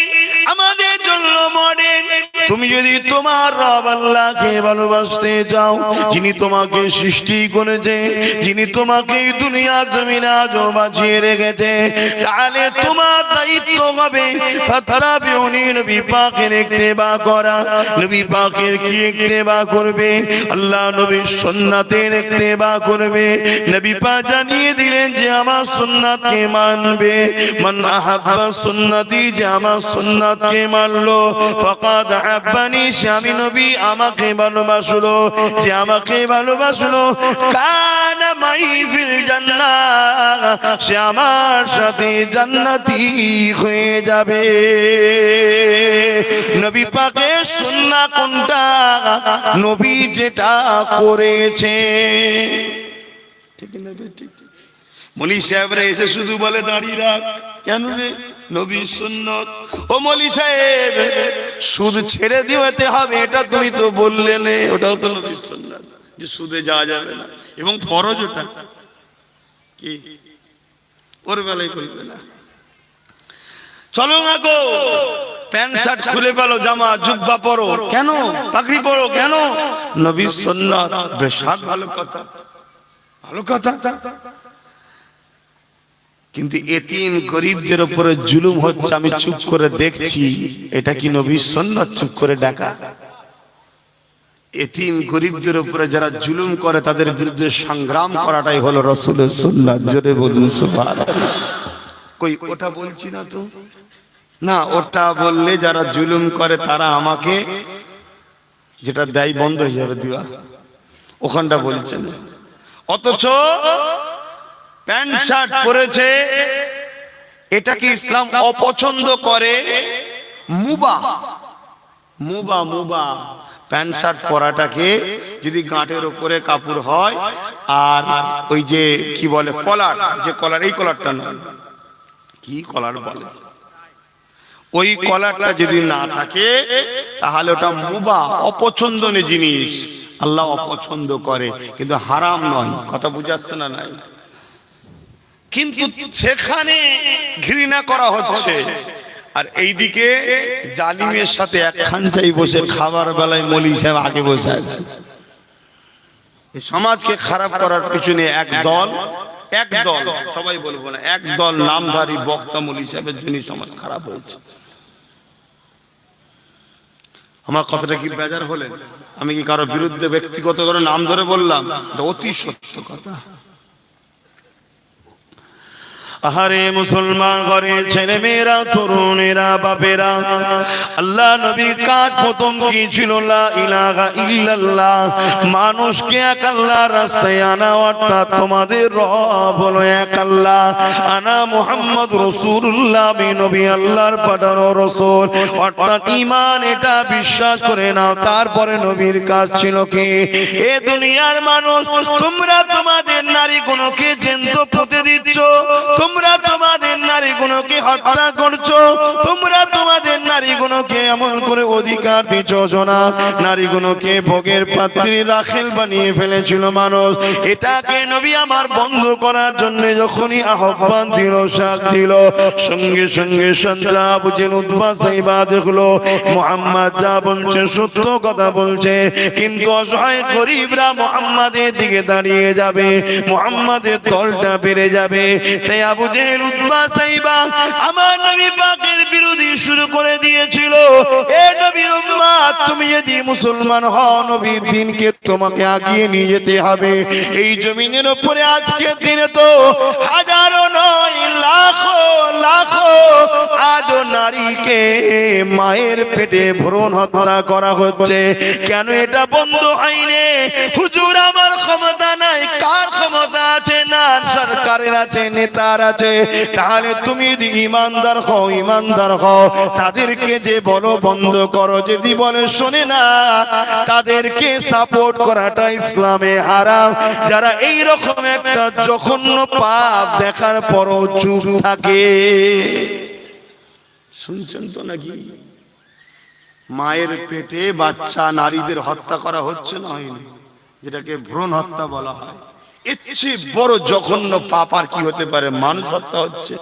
আমাদের জন্য মডেল। তুমি যদি তোমার রব আল্লাহকে ভালোবাসতে চাও, যিনি তোমাকে সৃষ্টি করেছে, যিনি তোমাকে দুনিয়া জমিনে আজও বাঁচিয়ে রেখেছে, তাহলে তোমার দায়িত্ব হবে ফাত্তাবিউনি, নবী পাকের ইত্তেবা করা। নবী পাকের কি ইত্তেবা করবে? আল্লাহ নবীর সুন্নাতের ইত্তেবা করবে। নবী পাক জানিয়ে দিলেন যে আমার সুন্নাতকে মানবে। মান আহাব্বা সুন্নতি, যে আমার সুন্নাতকে মানলো, ফাকাদ আহাব্বানি, সে আমি নবী আমাকে ভালোবাসলো, যে আমাকে ভালোবাসলো, কানা মাই ফিল জান্নাহ, সে আমার সাথে জান্নাতি হয়ে যাবে। নবী পাকের সুন্নাত কোনটা? নবী যেটা করেছে, ঠিক না? ঠিক। মলি সাহেবরা এসে শুধু বলে দাঁড়িয়ে রাখ, কেন রে? নবীর সুন্নত। ও মলি সাহেব, সুদ ছেড়ে দিতে হবে, এটা তুমি তো বললে না, ওটাও তো নবীর সুন্নত যে সুদে যাওয়া যাবে না। এবং ফরজ ওটা কি ওর বেলায় বলবে না। চলো না গো, প্যান্ট শার্ট খুলে ফেলো, জামা জুব্বা পরো, কেন পাগড়ি পরো, কেন নবীর সুন্নাত, বেশ ভালো কথা, ভালো কথা। কিন্তু এতিম গরিবদের উপরে জুলুম হচ্ছে, আমি চুপ করে দেখছি, এটা কি নবীর সুন্নাত? চুপ করে ডাকা। এতিম গরিবদের উপরে যারা জুলুম করে তাদের বিরুদ্ধে সংগ্রাম করাটাই হলো রাসূলের সুন্নাত। জোরে বলুন সুবহানাল্লাহ। কই ওটা বলছি না তো, না ওটা বললে যারা জুলুম করে তারা আমাকে যেটা দেয় বন্ধ হয়ে যাবে দিবা, ওখানটা বলছেন। অথচ প্যান্ট শার্ট পরেছে, এটাকে ইসলাম অপছন্দ করে, মুবাহ মুবাহ মুবাহ প্যান্ট শার্ট পরাটাকে যদি গাঁটের উপরে কাপড় হয়, আর ওই যে কি বলে কলার, যে কলার, এই কলারটা না, কি কলার বলে, ওই কলারটা যদি না থাকে তাহলে ওটা মুবাহ, অপছন্দনীয় জিনিস, আল্লাহ অপছন্দ করে, কিন্তু হারাম নয়। কথা বুঝাচ্ছে না? নাই, কিন্তু সেখানে ঘৃণা করা হচ্ছে। আর এইদিকে জালিমের সাথে এক খাঞ্চাই বসে খাবার বেলায় মৌলভী সাহেব আগে বসে আছে। সমাজকে খারাপ করার পিছনে এক দল, সবাই বলবো না, এক দল নামধারী বক্তা মৌলভী সাহেবের জন্য সমাজ খারাপ হয়েছে। আমার কথাটা কি বেজার হলেন? আমি কি কারো বিরুদ্ধে ব্যক্তিগত করে নাম ধরে বললাম? এটা অতি সত্য কথা। আহারে মুসলমান ঘরের ছেলে মেয়েরা, তরুণেরা, বাপেরা, আল্লাহ নবীর কাজ প্রথম কি ছিল? লা ইলাহা ইল্লাল্লাহ, মানুষকে এক আল্লাহর রাস্তায় আনা, অর্থাৎ তোমাদের রব হলো এক আল্লাহ, আনা মুহাম্মদ রাসূলুল্লাহ, আমি নবী আল্লাহর পাঠানো রাসূল, অর্থাৎ ঈমান, এটা বিশ্বাস করে নাও। তারপরে নবীর কাজ ছিল কি? এ দুনিয়ার মানুষ, তোমরা তোমাদের নারীগুলোকে জ্যান্ত পুঁতে দিচ্ছ, তোমরা তোমাদের নারীগুলোকে হত্যা করছো, তোমরা তোমাদের নারীগুলোকে এমন করে অধিকার দিচ্ছ না, নারীগুলোকে ভোগের পাত্রী রাখেল বানিয়ে ফেলেছিল মানুষ। এটাকে নবী আমার বন্ধ করার জন্য যখনই আহ্বান দিল, শাক দিল, সঙ্গে সঙ্গে সন্তান আবু জেহেল, উতবা, সাইবা দেখলো মুহাম্মদ যা বলছে সত্য কথা বলছে, কিন্তু অসহায় গরিবরা মুহাম্মাদের দিকে দাঁড়িয়ে যাবে, মুহাম্মাদের দলটা বেড়ে যাবে। তাই আবু জেহেল, উতবা, সাইবা আমার নবী পাকের বিরোধী শুরু করে দিয়েছিল। এ নবীর উম্মত, তুমি যদি মুসলমান হও, নবীর দ্বীনকে তোমাকে আগিয়ে নিয়ে যেতে হবে। এই জমিনের উপরে আজকের দিনে তো হাজারো নয়, লাখো লাখো আজও নারীকে মায়ের পেটে ভ্রূণ হত্যা করা হচ্ছে। কেন এটা বন্ধ হয়নি? হুজুর আমার ক্ষমতা নাই। কার ক্ষমতা আছে? না সরকারের আছে, নেতার আছে। তাহলে তুমি যদি ইমানদার হও, তাদেরকে যে বলো বন্ধ করো, যদি বলে শোনে না, তাদেরকে সাপোর্ট করাটা ইসলামে হারাম। যারা এই রকম একটা জঘন্য পাপ দেখার পরও চুপ থাকে, শুনছেন তো নাকি? মায়ের পেটে বাচ্চা নারীদের হত্যা করা হচ্ছে না, হয়নি, যেটাকে ভ্রূণ হত্যা বলা হয়। এর চেয়ে বড় জঘন্য পাপ আর কি হতে পারে? মানুষ হত্যা হচ্ছে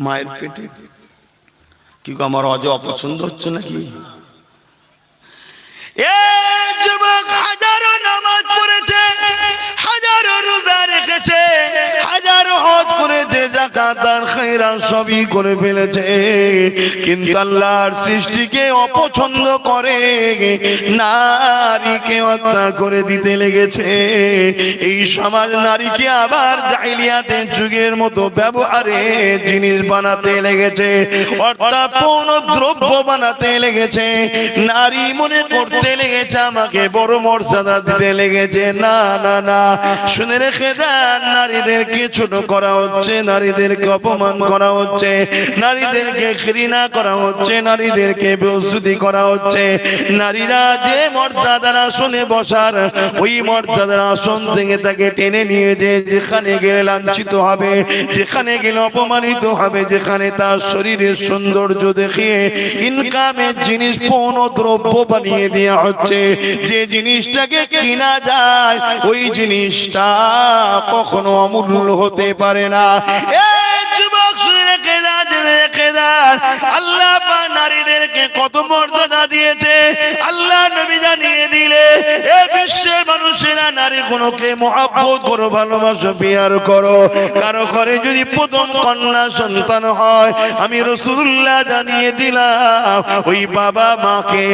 মায়ের পেটে। কি আমার অজে অপছন্দ হচ্ছে নাকি? যুবক হাজারো নামাজ পড়েছে, হাজারো রোজা রেখেছে, হাজারো হজ করেছে, যাকাত দান খায়রাত সবই করে ফেলেছে, কিন্তু আল্লাহর সৃষ্টিকে অপছন্দ করে নারীকে হত্যা করে দিতে লেগেছে। এই সমাজ নারীকে আবার জাহিলিয়াতের যুগের মতো ব্যবহারে জিনিস বানাতে লেগেছে, অর্থাৎ পণ্য দ্রব্য বানাতে লেগেছে। নারী মনে করতে লেগেছে আমাকে বড় মর্যাদা দিতে লেগেছে। না না না, শুনে রেখে দেন, নারীদেরকে ছোট করা হচ্ছে, নারীদেরকে অপমান করা হচ্ছে, নারীদেরকে ঘৃণা করা হচ্ছে, নারীদেরকে বেইজ্জতি করা হচ্ছে। নারীরা যে মর্যাদার আসনে বসার, ওই মর্যাদার আসন থেকে তাকে টেনে নিয়ে যেখানে গেলে লাঞ্ছিত হবে, যেখানে গেলে অপমানিত হবে, যেখানে তার শরীরের সৌন্দর্য দেখিয়ে ইনকামের জিনিস পণ্য দ্রব্য বানিয়ে দেওয়া হচ্ছে। যে জিনিসটাকে কিনা যায় ওই জিনিসটা কখনো অমূল্য হতে পারে না। এই যুবক রেখে দেন, আল্লাহ পাক নারীদেরকে কত মর্যাদা দিয়েছে আল্লাহ নবী জানিয়ে দিলে এ বিশ্বের মানুষেরা নারী গুলোকে মহব্বত করো, ভালোবাসো, বিয়ার করো। কারো ঘরে যদি প্রথম কন্যা সন্তান হয়, আমি রাসূলুল্লাহ জানিয়ে দিলাম ওই বাবা মাকে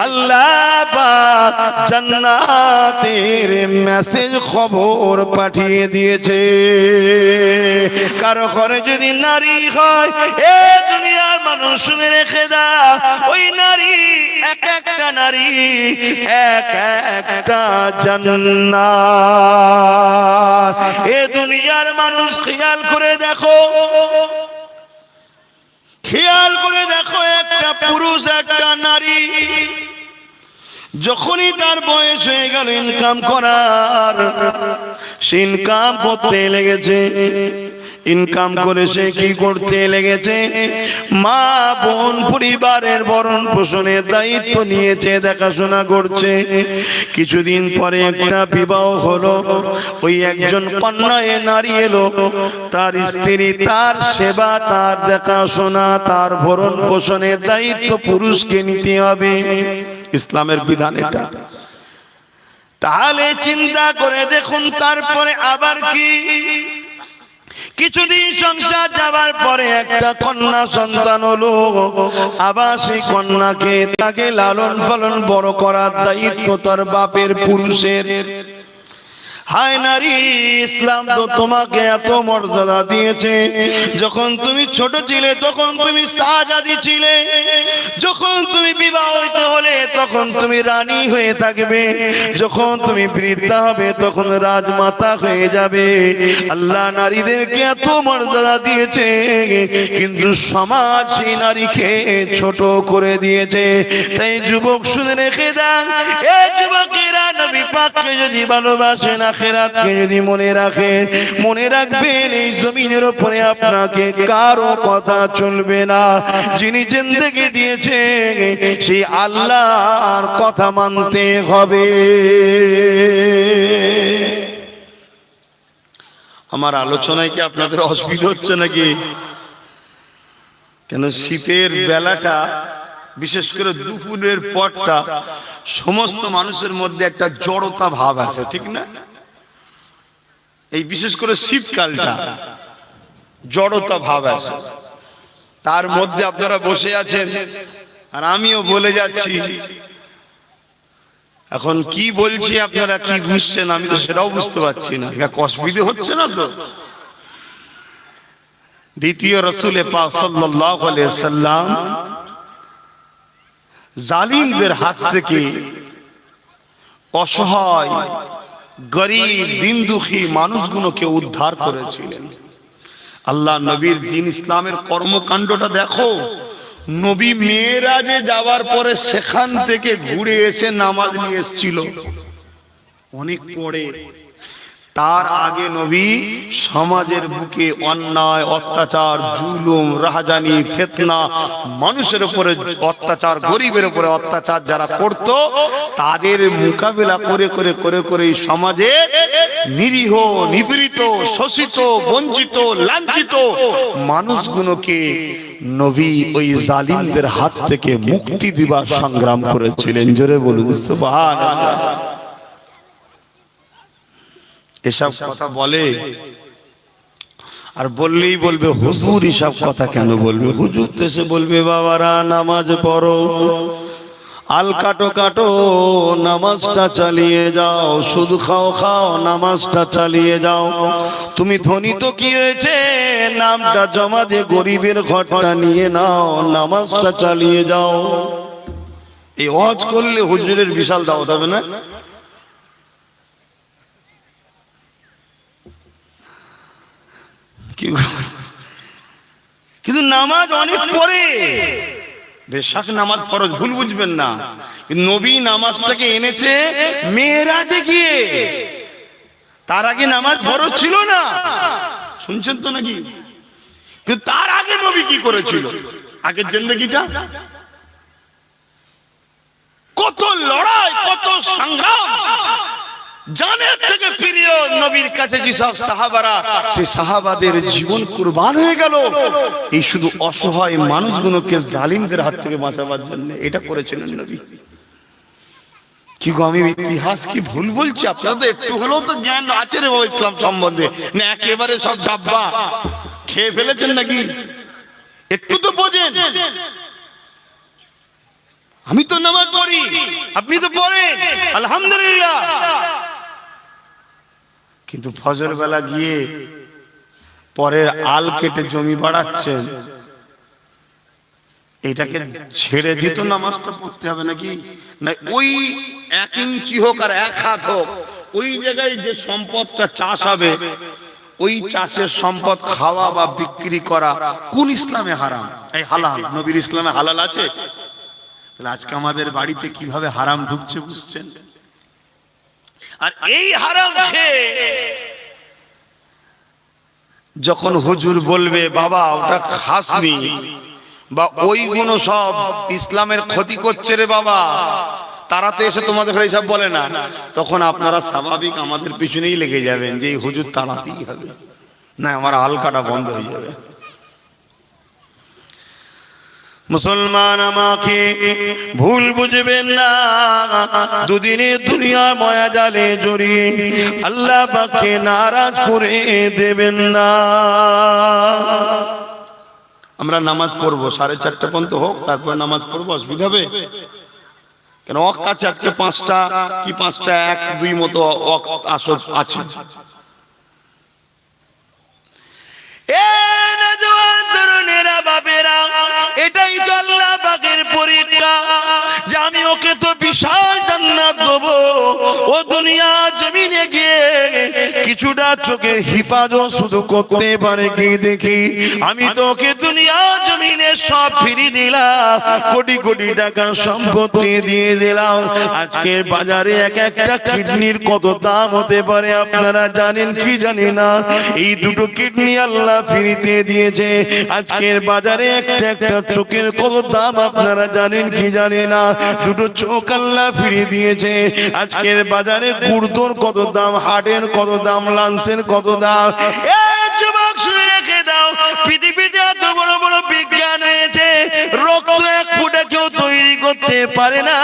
আল্লাহ পাক জান্নাতের মেসেজ খবর পাঠিয়ে দিয়েছে। কারো ঘরে যদি নারী হয়, এ দুনিয়ার মানুষ শুনে রেখে দাও, ওই নারী এক একটা নারী এক একটা জান্নাত। এ দুনিয়ার মানুষ খেয়াল করে দেখো, খেয়াল করে দেখো, একটা পুরুষ একটা নারী যখনই তার বয়স হয়ে গেল ইনকাম করার, সে ইনকাম করতে লেগেছে। ইনকাম করে সে কি করতে লেগেছে? মা বোন পরিবারের ভরণ পোষণের দায়িত্ব নিয়েছে, দেখাশোনা করছে। কিছুদিন পরে একটা বিবাহ হলো, ওই একজন কন্যা নারী এলো, তার স্ত্রী, তার সেবা, তার দেখাশোনা, তার ভরণ পোষণের দায়িত্ব পুরুষকে নিতে হবে। ইসলামের বিধান এটা। তাহলে চিন্তা করে দেখুন, তারপরে আবার কি? কিছুদিন সংসার যাবার পরে একটা কন্যা সন্তান হলো, আবার সেই কন্যাকে তাকে লালন পালন বড় করার দায়িত্ব তার বাপের, পুরুষের। হায় নারী, ইসলাম তো তোমাকে এত মর্যাদা দিয়েছে। যখন তুমি ছোট ছিলে তখন তুমি শাহজাদি ছিলে, যখন তুমি বিবাহিত হলে তখন তুমি রানী হয়ে থাকবে, যখন তুমি বৃদ্ধা হবে তখন রাজমাতা হয়ে যাবে। আল্লাহ নারীদেরকে এত মর্যাদা দিয়েছে, কিন্তু সমাজ সেই নারীকে ছোট করে দিয়েছে। তাই যুবক শুনে রেখে দেন, এই যুবকেরা নবী পাককে যদি ভালোবাসেন, আখিরাতকে যদি মনে রাখে, মনে রাখবেন এই জমিনের উপরে আপনাকে কারো কথা চলবে না। যিনি জিন্দেগি দিয়েছে সেই আল্লাহর কথা মানতে হবে। আমার আলোচনায় কি আপনাদের অসুবিধা হচ্ছে নাকি? কেন শীতের বেলাটা, বিশেষ করে দুপুরের পরটা, সমস্ত মানুষের মধ্যে একটা জড়তা ভাব আছে, ঠিক না? এই বিশেষ করে শীতকালটা জড়তা ভাব আছে, তার মধ্যে আপনারা বসে আছেন আর আমিও বলে যাচ্ছি। এখন কি বলছি আপনারা কি বুঝছেন আমি তো সেটাও বুঝতে পারছি না। অসুবিধা হচ্ছে না তো? দ্বিতীয় রাসূল পাক সাল্লাল্লাহু আলাইহি ওয়াসাল্লাম জালিমদের হাত থেকে অসহায়, গরিব, দিন দুঃখী মানুষগুলোকে উদ্ধার করেছিলেন। আল্লাহ নবীর দিন ইসলামের কর্মকাণ্ডটা দেখো। নবী মেরাজে যাওয়ার পরে সেখান থেকে ঘুরে এসে নামাজ নিয়ে এসেছিল অনেক পরে। তার আগে নবী সমাজের বুকে অন্যায়, অত্যাচার, জুলুম, রাহাজানি, ফিতনা, মানুষের উপরে অত্যাচার, গরিবের উপরে অত্যাচার যারা করত, তাদের মোকাবেলা করে করে করে করে এই সমাজে নিরীহ, নিপীড়িত, শোষিত, বঞ্চিত, লাঞ্ছিত মানুষগুলোকে নবী ওই জালিমদের হাত থেকে মুক্তি দিবার সংগ্রাম করেছিলেন। জোরে বলুন সুবহানাল্লাহ। এসব কথা বলে আর বললেই বলবে হুজুর এসব কথা কেন বলবে? হুজুর তো এসে বলবে বাবারা নামাজ পড়ো, আল কাটো কাটো, নামাজটা চালিয়ে যাও, সুদ খাও খাও, নামাজটা চালিয়ে যাও। তুমি ধনী তো কি হয়েছে, নামটা জমা দিয়ে গরিবের ঘরটা নিয়ে নাও, নামাজটা চালিয়ে যাও। এই ওয়াজ করলে হুজুরের বিশাল দাওয়াত হবে না? কিন্তু নামাজ অনেক পরে। বেশক নামাজ ফরজ, ভুল বুঝবেন না, নবী নামাজটাকে এনেছে মেরাজে গিয়ে, তার আগে নামাজ ফরজ ছিল না। শুনছেন তো নাকি? কিন্তু তার আগে নবী কি করেছিল, আগের জিন্দেগিটা কত লড়াই, কত সংগ্রাম, জানের থেকে প্রিয় নবীর কাছে যেসব সাহাবারা, সেই সাহাবাদের জীবন কুরবান হয়ে গেল এই শুধু অসহায় মানুষগুলোকে জালিমদের হাত থেকে বাঁচাবার জন্য। এটা করেছিলেন নবী। কি গো, আমি ইতিহাস কি ভুল বলছি? আপনারা তো একটু হলেও তো জ্ঞান আছে রে বাবা ইসলাম সম্বন্ধে, না একেবারে সব ডাব্বা খেয়ে ফেলেছেন নাকি? একটু তো বোঝেন। আমি তো নামাজ পড়ি, আপনি তো পড়েন, আলহামদুলিল্লাহ, কিন্তু ফজর বেলা গিয়ে পরের আল কেটে জমি বাড়াচ্ছেন, এটাকে ছেড়ে দিত নামাজটা পড়তে হবে নাকি? না ওই 1 ইঞ্চি হোক আর 1 হাত হোক, ওই জায়গায় যে সম্পদটা চাষ হবে, ওই চাষের সম্পদ খাওয়া বা বিক্রি করা কোন ইসলামে হারাম? এই হালাল। নবীর ইসলামে হালাল আছে? তাহলে আজকে আমাদের বাড়িতে কিভাবে হারাম ঢুকছে বুঝছেন? আর এই হারাম খেয়ে যখন হুজুর বলবে বাবা ওটা খাসনি, বা ওইগুলো সব ইসলামের ক্ষতি করছে রে বাবা, তারা তো এসে তোমাদের এইসব বলে না, তখন আপনারা স্বাভাবিক আমাদের পিছনেই লেগে যাবেন যে এই হুজুর তাড়াতেই হবে, না আমার হালকাটা বন্ধ হয়ে যাবে। মুসলমান আমাকে ভুল বুঝবেন না, দুদিনে দুনিয়া মায়া জালে জড়িয়ে আল্লাহ পাককে নারাজ করে দেবেন না। আমরা নামাজ পড়বো 4:30 পর্যন্ত হোক, তারপর নামাজ পড়বো, অসুবিধা হবে কেন? ওয়াক্ত আছে আজকে 5টা কি 5টা 1-2 মতো ওয়াক্ত আসর আছে। এটাই তো আল্লাহ পাকের পরীক্ষা যে আমি ওকে তো বিশাল জান্নাত দেব, ও দুনিয়া জমিনে গিয়ে কিছুটা চোখের হিফাজত শুধু করতে পারে কি দেখি। আমি তো ওকে দুনিয়া জমিনে সব ফিরিয়ে দিলাম, কোটি কোটি টাকা সম্পত্তি দিয়ে দিলাম। আজকের বাজারে এক একটা কিডনির কত দাম হতে পারে আপনারা জানেন কি জানি না? এই দুটো কিডনি আল্লাহ ফিরিতে দিয়েছে। আজকের বাজারে একটা একটা চোখের কত দাম আপনারা জানেন কি জানি না? দুটো চোখ আল্লাহ ফিরিয়ে দিয়েছে। আজকের বাজারে গুর্দোর কত দাম, হার্টের কত দাম, লাংসের কত দাম। এই যুবক শুনে রেখে দাও, পৃথিবীতে এত বড় বড় বিজ্ঞান হয়েছে, রক্ত এক ফুটা কেউ তৈরি করতে পারে না।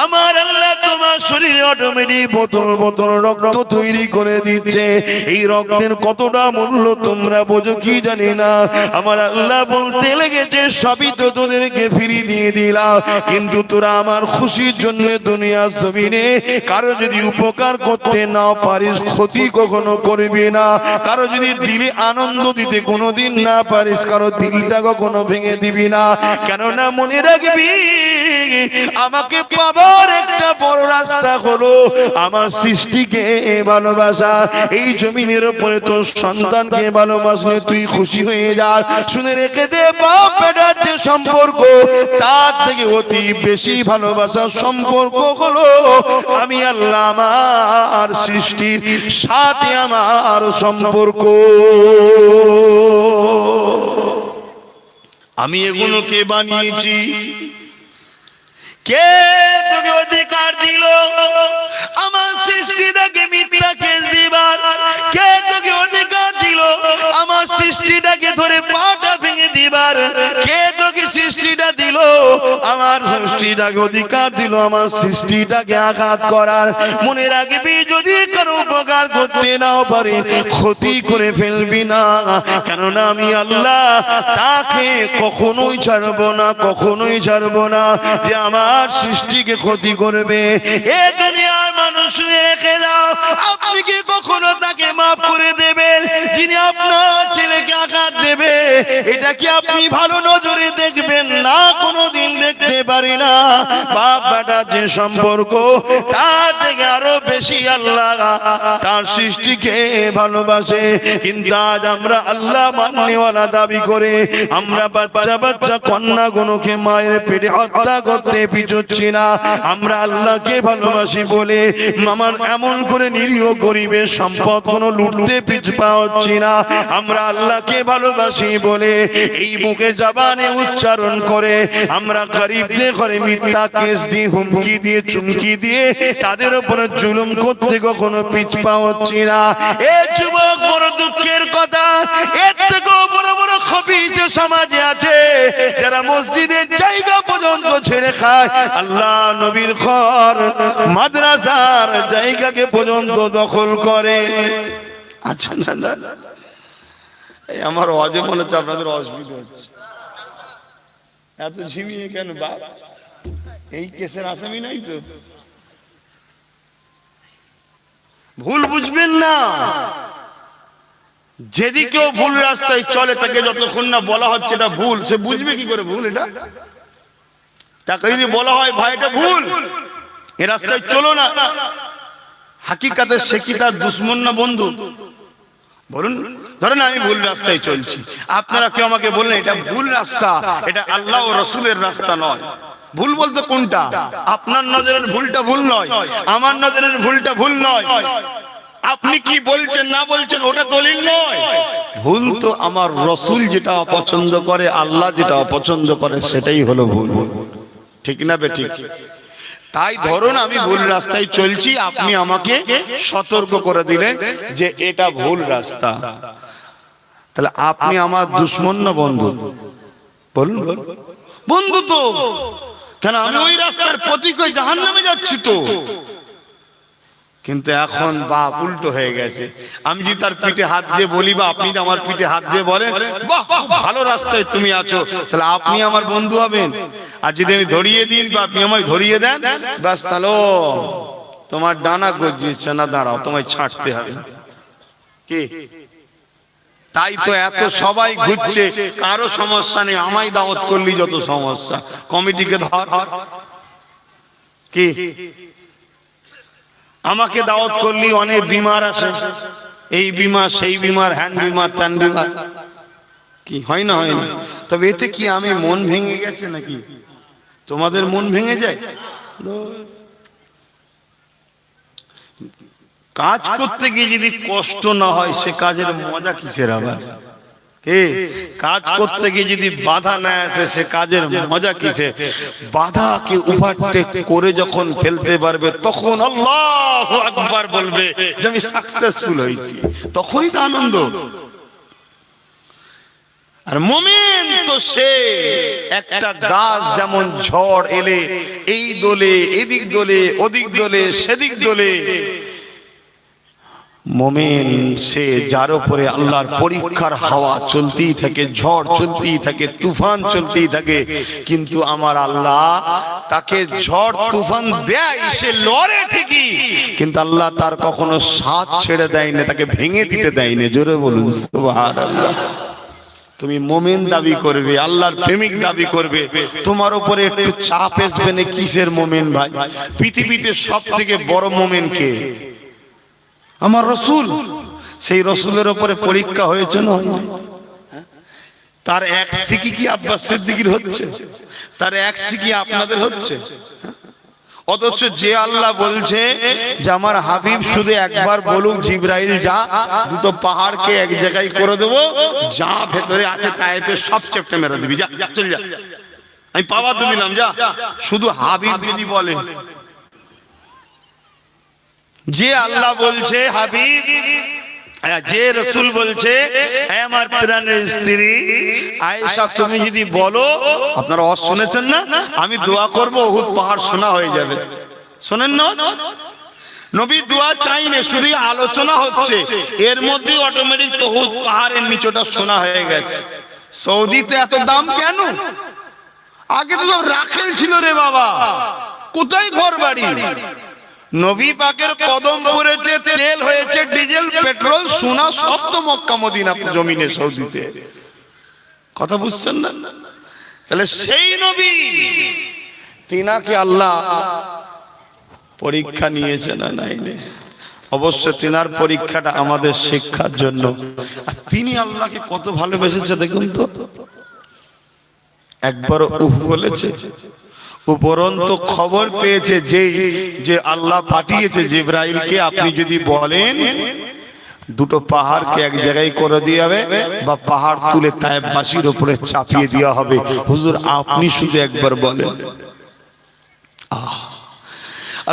আমার আল্লাহ তোমার শরীরে অটোমেটিক বোতল বোতল রক্ত তৈরি করে দিচ্ছে। এই রক্তের কতটা মূল্য তোমরা বোঝো কি জানি না? আমার আল্লাহ বলতে লেগেছে সবই তো তোদেরকে ফিরিয়ে দিয়ে দিলাম, কিন্তু তোরা আমার খুশির জন্য দুনিয়া জমিনে কারো যদি উপকার করতে না পারিস, ক্ষতি কখনো করবি না। কারো যদি দিলে আনন্দ দিতে কোনোদিন না পারিস, কারো দিলটা কখনো ভেঙে দিবি না। কেননা মনে রাখবি আমাকে পাবার একটা বড় রাস্তা হলো আমার সৃষ্টিকে ভালোবাসা। এই জমিনের উপরে তোর সন্তানকে ভালোবাসলে তুই খুশি হয়ে যা। শুনে রেখে দে, বাপ বেটার যে সম্পর্ক তার থেকে অতি বেশি ভালোবাসার সম্পর্ক হলো আমি আল্লাহ আমার সৃষ্টির সাথে আমার সম্পর্ক। আমি এগুলোকে বানিয়েছি, কে তোকে অধিকার দিল আমার সৃষ্টিটাকে মিথ্যা কেস দিবার? কে তোকে অধিকার দিল আমার সৃষ্টিটাকে ধরে পাটা ভেঙে দিবার? কে তোকে সৃষ্টিটা দিল আমার সৃষ্টিটাকে অধিকার দিল আমার সৃষ্টিটাকে আঘাত করার? মনে রাখবি যদি কারো উপকার করতে নাও পারে ক্ষতি করে ফেলবি না, কেননা আমি আল্লাহ তাকে কখনোই ছাড়বো না, কখনোই ছাড়বো না যে আমার সৃষ্টিকে ক্ষতি করবে। এ দুনিয়ার মানুষ রেখে দাও, আপনি কি কখনো তাকে মাফ করে দেবেন যিনি আপনার ছেলেকে আঘাত দেবে? এটা কি আপনি ভালো নজরে দেখবেন না? কোনোদিন দেখতে পারি না। বাপ বেটা যে সম্পর্ক, তার থেকে আরো বেশি আল্লাহ তার সৃষ্টিকে ভালোবাসে। কিন্তু আজ আমরা আল্লাহ মাননেওয়ালা দাবি করে আমরা বাচ্চা বাচ্চা কন্যাগুলোকে মায়ের পেটে হত্যা করতে পিছোচ্ছি না। আমরা আল্লাহকে ভালোবাসি বলে আমার এমন করে নিরীহ গরিবের সম্পদ কোনো লুটতে পিছপা হচ্ছি না। আমরা আল্লাহকে ভালোবাসি বলে এই মুখে জবানে উচ্চারণ করে আমরা গরিবদের ঘরে মিথ্যা কেস দিয়ে, হুমকি দিয়ে, চুমকি দিয়ে তাদের উপরে জুলুম করতে কখনো পিছপা হচ্ছি না। এ যুবক, বড় দুঃখের কথা, এর থেকেও বড় বড় খবিশ সমাজে আছে যারা মসজিদের জায়গা পর্যন্ত ছেড়ে খায়, আল্লাহ নবীর ঘর মাদ্রাসার জায়গাকে পর্যন্ত দখল করে। আচ্ছা, না না এই আমার অজে মনে হচ্ছে আপনাদের অসুবিধা হচ্ছে। এত ঝিমিয়ে কেন বাপ? এই কেসের আসামি নাই তো? ভুল বুঝবেন না। যেদিকেও ভুল রাস্তায় চলে তাকে যতক্ষণ না বলা হচ্ছে এটা ভুল, সে বুঝবে কি করে ভুল এটা? তাকে যদি বলা হয় ভাই এটা ভুল, এ রাস্তায় চলো না, হাকিকাতে সে কি তার দুশ্মন না বন্ধু? বলুন, ধরেন আমি ভুল রাস্তায় চলছি, আপনারা কেউ আমাকে বললেন এটা ভুল রাস্তা, এটা আল্লাহ ও রসুলের রাস্তা নয়। ভুল বলতে কোনটা? আপনার নজরের ভুলটা ভুল নয়, আমার নজরের ভুলটা ভুল নয়। আপনি কি বলছেন না বলছেন ওটা দলিল নয়। ভুল তো আমার রসুল যেটা অপছন্দ করে, আল্লাহ যেটা অপছন্দ করে, সেটাই হলো ভুল। ঠিক না বে ঠিক? তাই ধরুন আমি ভুল রাস্তায় চলছি, আপনি আমাকে সতর্ক করে দিলেন যে এটা ভুল রাস্তা, তাহলে আপনি আমার দুশ্মন না বন্ধু? বলুন, বন্ধু তো। কেন? আমি ওই রাস্তার পথিক, ওই জাহান্নামে যাচ্ছি তো। কিন্তু এখন বাপ উল্টো হয়ে গেছে। আমি যদি তার পিঠে হাত দিয়ে বলি বা আপনি যদি আমার পিঠে হাত দিয়ে বলেন বাহ ভালো রাস্তায় তুমি আছো, তাহলে আপনি আমার বন্ধু হবেন। আর যদি আমি ধরিয়ে দিই বা আপনি আমায় ধরিয়ে দেন, ব্যাস তাহলে তোমার ডানা গজিয়েছে না, দাঁড়াও তোমায় ছাড়তে হবে। কি? তাই তো এত সবাই ঘুরছে, কারো সমস্যা নেই, আমায় দাওয়াত করলি যত সমস্যা, কমিটিকে ধর। কি? আমাকে দাওয়াত করলি অনেক বিমার আসে, এই বিমার সেই বিমার, হ্যান বিমার ত্যান বিমার, কি হয় না? হয় না? তবে এতে কি আমি মন ভেঙে গেছে নাকি? তোমাদের মন ভেঙে যায়? কাজ করতে গিয়ে যদি কষ্ট না হয়, সে কাজের মজা কিসের আবার? কে? কাজ করতে গিয়ে যদি বাধা না আসে, সে কাজের মজা কিসে? বাধাকে ওভারটেক করে যখন ফেলতে পারবে, তখন আল্লাহু আকবার বলবে যে আমি সাকসেসফুল হয়েছি, তখনই তো আনন্দ। আর মুমিন তো সে একটা গাছ যেমন ঝড় এলে এই দোলে, এদিক দোলে, ওদিক দোলে, সেদিক দোলে, মুমিন সে যার উপরে আল্লাহর পরীক্ষার হাওয়া চলতেই থাকে, ঝড় চলতেই থাকে, তুফান চলতেই থাকে, কিন্তু আমার আল্লাহ তাকে ঝড় তুফান দেয়, সে লড়ে ঠিকই, কিন্তু আল্লাহ তার কখনো সাথ ছেড়ে দেয় না, তাকে ভেঙে দিতে দেয় না। জোরে বলুন সুবহানাল্লাহ। তুমি মুমিন দাবি করবে, আল্লাহর প্রেমিক দাবি করবে, তোমার উপরে একটু চাপ আসবে না। কিসের মুমিন ভাই? পৃথিবীতে সব থেকে বড় মুমিন কে? আমার রসুল। সেই রসুলের উপরে পরীক্ষা হয়েছে না? তার এক সিকি কি আব্বাস সিদ্দিকীর হচ্ছে? তার এক সিকি আপনাদের হচ্ছে? অথচ যে আল্লাহ বলছে যে আমার হাবিব শুধু একবার বলুক জিবরাইল যা, দুটো পাহাড়কে এক জায়গায় করে দেবো, যা ভেতরে আছে তায়েফের সব চেপটে মেরে দিবি, যা চল যা, আমি পাওয়ার দিয়ে দিলাম, যা। শুধু হাবিব যদি বলে, যে আল্লাহ বলছে হাবিব, যে রসুল বলছে আমার প্রাণের স্ত্রী আয়েশা তুমি যদি বলো, আপনারা শুনেছেন না, আমি দোয়া করবো উহুদ পাহাড় সোনা হয়ে যাবে। শোনেন না? নবী দোয়া চাই না, শুধু আলোচনা হচ্ছে, এর মধ্যে অটোমেটিক উহুদ পাহাড়ের নিচটা সোনা হয়ে গেছে। সৌদিতে এত দাম কেন? আগে তো সব রাখেল ছিল রে বাবা, কোথায় ঘর বাড়ি? নবী পাকের কদম পড়েছে, তেল হয়েছে, ডিজেল, পেট্রোল, সোনা সব তো মক্কা মদিনা জমিনে, সৌদিতে। কথা বুঝছেন না? তাহলে সেই নবী তিনাকে আল্লাহ পরীক্ষা নিয়েছে না নাইলে? অবশ্য তিনার পরীক্ষাটা আমাদের শিক্ষার জন্য। আর তিনি আল্লাহকে কত ভালোবেসেছে দেখুন তো। একবার উফ বলেছে, উপরন্তু খবর পেয়েছে যে আল্লাহ পাঠিয়েছে জিবরাইলকে, আপনি যদি বলেন দুটো পাহাড়কে এক জায়গায় করে দিয়ে হবে বা পাহাড় তুলে তায়েববাসীর উপরে চাপিয়ে দেওয়া হবে, হুজুর আপনি শুধু একবার বলেন।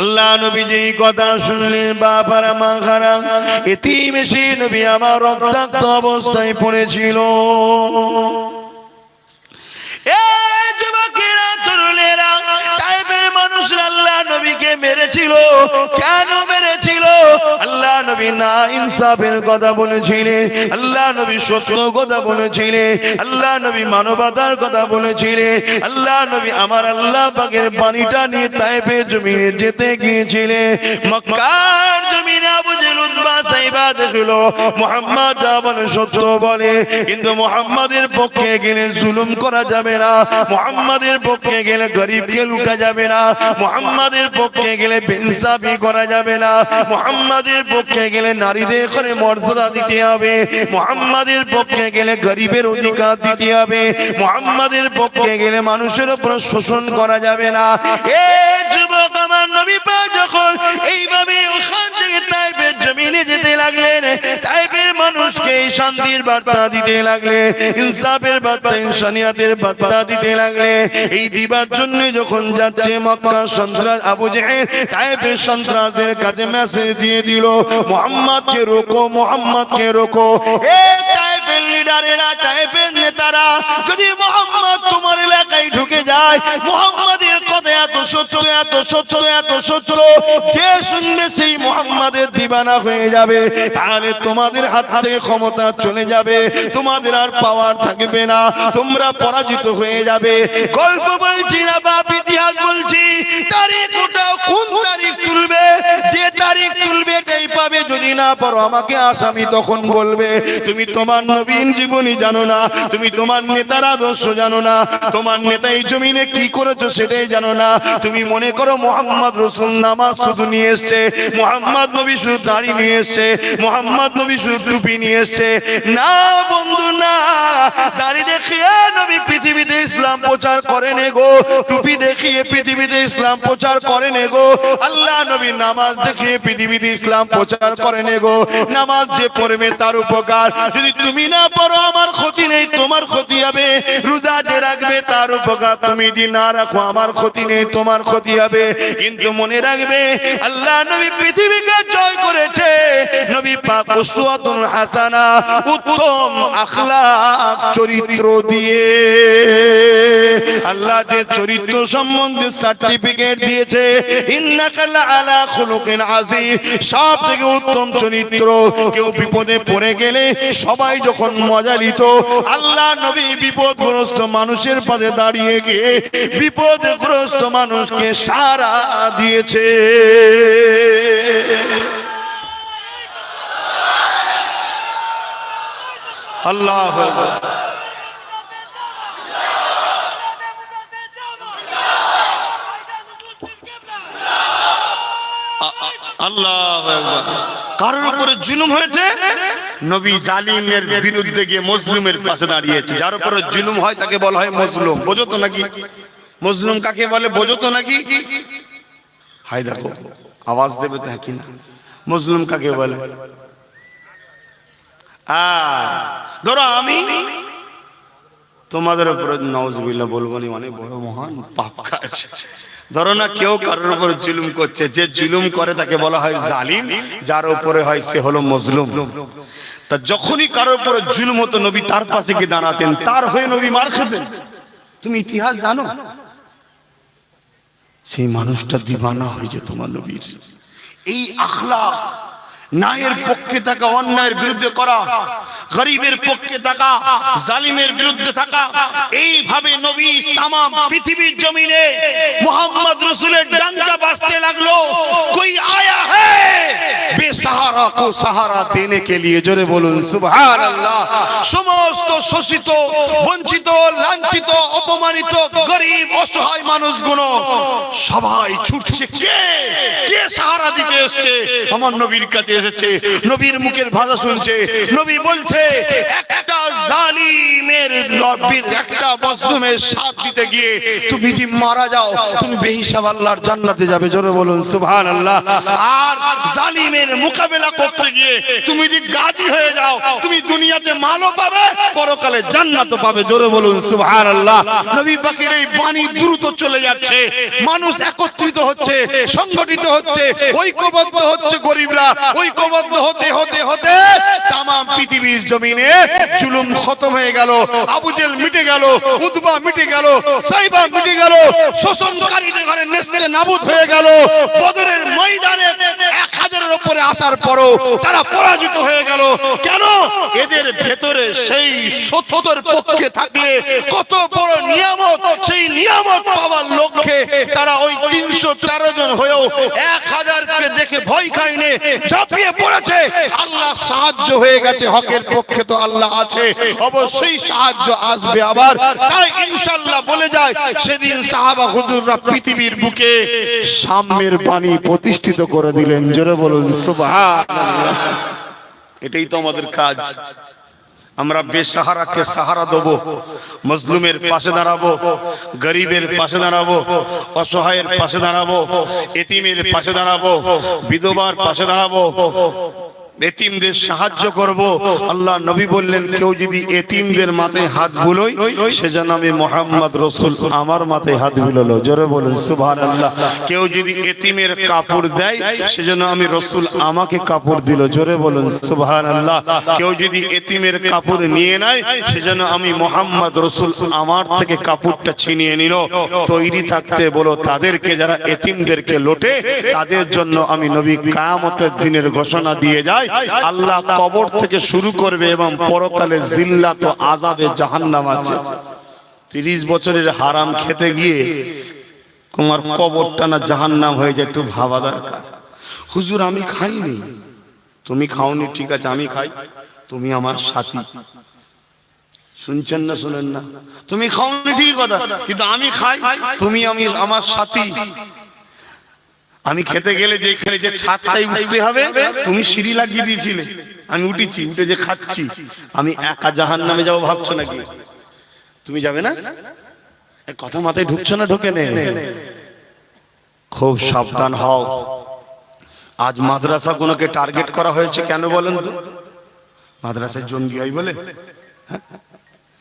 আল্লাহ নবী যেই কথা শুনলেন, বাবার মা খারা এতিম এসে নবী আমার রক্তাক্ত অবস্থায় পড়েছিল। এই যুবকেরা, তরুণেরা, তায়েফের মানুষরা আল্লাহ নবীকে মেরেছিল। কেন মেরেছিল? আল্লাহ নবী না ইনসাফের কথা বলেছিলেন, আল্লাহ নবী সত্য কথা বলেছিলেন, আল্লাহ নবী মানবতার কথা বলেছিলেন, আল্লাহ নবী আমার আল্লাহ পাকের বাণীটা নিয়ে তায়েফের জমিনে যেতে গিয়েছিলেন। মক্কার জমিনে আবু জেহেল উতবা সাইবা দেখলো মুহাম্মদ যা বলে সত্য বলে, কিন্তু মুহাম্মাদের পক্ষে গেলে জুলুম করা যাবে না, মুহাম্মাদের পক্ষে গেলে গরিবকে লুটা যাবে না, মুহাম্মাদের পক্ষে গেলে বেইনসাফি করা যাবে না, মুহাম্মাদের পক্ষে গেলে নারীদের করে মর্যাদা দিতে হবে, মুহাম্মাদের পক্ষে গেলে গরিবের অধিকার দিতে হবে, মুহাম্মাদের পক্ষে গেলে মানুষের উপর শোষণ করা যাবে না। এই যুবক আমার নবী পাক যখন এইভাবে ওখান থেকে তায়েফের জমিনে যেতে লাগলেন, তায়েফের মানুষকে শান্তির বার্তা দিতে লাগলেন, ইনসাফের বার্তা, ইনসানিয়াতের বার্তা দিতে লাগলেন। এই দিবার জন্য যখন যাচ্ছে মক্কা সন্ত্রাস আবু জেহেল তায়েফের সন্ত্রাসদের কাছে মেসেজ দিয়ে দিল, মুহাম্মদকে রোকো, মুহাম্মদকে রোকো। এই তায়েফের লিডারেরা, তায়েফের নেতারা, যদি মুহাম্মদ তোমার এলাকায় ঢুকে যায়, মুহাম্মাদের কথা এত সত্য, এত সত্য, এত সত্য, যে শুনবে সেই মুহাম্মাদের দিবানা হয়ে যাবে, তাহলে তোমাদের হাত থেকে ক্ষমতা চলে যাবে, তোমাদের আর পাওয়ার থাকবে না, তোমরা পরাজিত হয়ে যাবে। গল্প বলছি না বাপ, ইতিহাস বলছি। তারিখ ওটাও কোন তারিখ তুলবে, যে তারিখ তুলবে এটাই পাবে, যদি না পারো আমাকে আসামি তখন বলবে। তুমি তোমার নবীন জীবনী জানো না, তুমি তোমার নেতার আদর্শ জানো না, তোমার নেতা এই জমিনে কি করেছো সেটাই জানো না। তুমি মনে করো মুহাম্মদ রাসূল নামাজ শুধু নিয়ে এসেছে, মুহাম্মদ নবী শুধু দাড়ি নিয়ে এসেছে, মুহাম্মদ নবী শুধু টুপি নিয়ে এসেছে। না বন্ধু না, দাড়ি দেখিয়ে নবী পৃথিবীতে ইসলাম প্রচার করেন গো, টুপি দেখিয়ে পৃথিবীতে ইসলাম প্রচার করেন গো। আল্লাহ নবী নামাজ দেখিয়ে পৃথিবীতে ইসলাম প্রচার করেন গো। নামাজ যে পড়বে তার উপকার, যদি তুমি না পড়ো আমার ক্ষতি নেই, তোমার ক্ষতি হবে। রোজা যে রাখবে তার উপকার, তুমি যদি না রাখো আমার ক্ষতি নেই, তোমার ক্ষতি হবে। কিন্তু মনে রাখবে আল্লাহ নবী পৃথিবীকে জয় করেছে নবী পাক উসওয়াতুন হাসানা, উত্তম আখলাক চরিত্র দিয়ে। আল্লাহ যে চরিত্র সম্বন্ধে সার্টিফিকেট দিয়েছে, ইন্নাকা লাআলা খুলুকিন আযীম, সব থেকে উত্তম চরিত্র। কেউ বিপদে পড়ে গেলে সবাই যখন মজা নিত, আল্লাহ নবী বিপদগ্রস্ত মানুষের পাশে দাঁড়িয়ে গিয়ে বিপদগ্রস্ত মানুষকে সাড়া দিয়েছে। আল্লাহু আকবার, আল্লাহু আকবার। কারোর উপরে জুলুম হয়েছে, নবী জালিমের বিরুদ্ধে গিয়ে মজলুমের পাশে দাঁড়িয়েছে। যার উপরে জুলুম হয় তাকে বলা হয় মজলুম। বোঝো তো নাকি মজলুম কাকে বলে? বোঝো তো নাকি? হাই দেখো আওয়াজ দেবে তো কি না? মজলুম কাকে বলে? ধরো আমি তোমাদের উপরে নাউজুবিল্লাহ বলবো না, অনেক বড় মহান পাপ কাজ। ধরো না কেউ কারোর উপর জুলুম করছে, যে জুলুম করে তাকে বলা হয় জালিম, যার উপরে হয় সে হলো মজলুম। তা যখনই কারোর উপর জুলুম হতো নবী তার পাশে গিয়ে দাঁড়াতেন, তার হয়ে নবী মার খেতেন। তুমি ইতিহাস জানো, সেই মানুষটা দিবানা হয়ে যেত তোমার নবীর। এই আখলাক, ন্যায়ের পক্ষে থাকা, অন্যায়ের বিরুদ্ধে করা, গরিবের পক্ষে থাকা, জালিমের বিরুদ্ধে থাকা, এইভাবে নবী তামাম পৃথিবীর জমিনে মুহাম্মদ রাসূলের ডঙ্কা বাজতে লাগলো। কোই আয়া হে বেসহারা को सहारा देने के लिए जोरे बोलूं सुभान अल्लाह। समस्त शोषित वंचित लांछित अपमानित गरीब असहाय মানুষগুলো সবাই ছুটছে, কে কে সাহারা দিতে এসেছে? আমার নবীর কাছে এসেছে, নবীর মুখের ভাষা শুনছে। নবী বলছে একটা জালিমের নবীর একটা মজলুমের সাথ দিতে গিয়ে তুমি যদি মারা যাও তুমি বেহিসাব আল্লাহর জান্নাতে যাবে, জোরে বলুন সুবহানাল্লাহ। আর জালিমের মোকাবেলা করতে গিয়ে তুমি যদি গাজী হয়ে যাও তুমি দুনিয়াতে মালও পাবে পরকালে জান্নাতও পাবে, জোরে বলুন সুবহানাল্লাহ। নবী পাকের এই বাণী দ্রুত চলে যাচ্ছে, মানুষ একত্রিত হচ্ছে, সংগঠিত হচ্ছে, ঐক্যবদ্ধ হচ্ছে, গরিবরা ঐক্যবদ্ধ হতে হতে হতে তাম পৃথিবীর জমিনে জুলুম খতম হয়ে গেল, আবু জেল মিটে গেল, উতবা মিটে গেল, সাইবা মিটে গেল, শোষণকারীদের ঘরে নেস্তে নাবুদ হয়ে গেল। বদরের ময়দানে 1000-এর উপরে আসার পরও তারা পরাজিত হয়ে গেল। কেন? এদের ভেতরে সেই 70 পক্ষে থাকলে কত বড় নিয়ামত, সেই নিয়ামত পাওয়ার লক্ষ্যে তারা ওই 313 জন হয়েও 1000-কে দেখে ভয় খায়নি, ঝাঁপিয়ে পড়েছে। আল্লাহ সাহায্য হয়ে গেছে, হকের পক্ষে তো আল্লাহ আছে, অবশ্যই সাহায্য আসবে আবার। তাই ইনশাআল্লাহ বলে যায় সেদিন সাহাবা হুজুররা পৃথিবীর বুকে সাম্যের বাণী প্রতিষ্ঠিত করে দিলেন, জোরে বলুন সুবহানাল্লাহ। এটাই তো আমাদের কাজ। আমরা বেসাহারাকে সাহারা দেব, মজলুমের পাশে দাঁড়াবো, গরিবের পাশে দাঁড়াবো, অসহায়ের পাশে দাঁড়াবো, এতিমের পাশে দাঁড়াবো, বিধবার পাশে দাঁড়াবো, এতিমদের সাহায্য করব। আল্লাহ নবী বললেন কেউ যদি এতিমদের মাথায় হাত বুলোয় সেজন্য আমি মুহাম্মদ রাসূল আমার মাথায় হাত বুলালো, জোরে বলুন সুবহানাল্লাহ। কেউ যদি এতিমের কাপড় দেয় সেজন্য আমি রাসূল আমাকে কাপড় দিল, জোরে বলুন সুবহানাল্লাহ। কেউ যদি এতিমের কাপড় নিয়ে নেয় সেজন্য আমি মুহাম্মদ রাসূল আমার থেকে কাপড়টা ছিনিয়ে নিল। তৈরি থাকতে বলো তাদেরকে যারা এতিমদেরকে লোটে তাদের জন্য আমি নবী কিয়ামতের দিনের ঘোষণা দিয়ে যাই, আল্লাহ কবর থেকে শুরু করবে এবং পরকালে জিল্লাত ও আযাবে জাহান্নাম আছে। 30 বছরের হারাম খেতে গিয়ে তোমার কবরটা না জাহান্নাম হয়ে যায়, একটু ভাবা দরকার। হুজুর আমি খাইনি, তুমি খাওনি ঠিক আছে, আমি খাই, তুমি আমার সাথী। শুনছেন না শুনেন না? তুমি খাওনি ঠিক কথা, কিন্তু আমি খাই, তুমি আমি আমার সাথী। আমি খেতে গেলে যেখানে যে ছাদটাই উঠতে হবে তুমি সিঁড়ি লাগিয়ে দিয়েছিলে, আমি উঠেছি, উঠে যে খাচ্ছি, আমি একা জাহান্নামে যাবো ভাবছো নাকি? তুমি যাবে না? কথা মাথায় ঢুকছো না? ঢোকে নে, খুব সাবধান হও। আজ মাদ্রাসা গুলোকে টার্গেট করা হয়েছে কেন বলেন তো? মাদ্রাসায় জঙ্গি হয় বলে,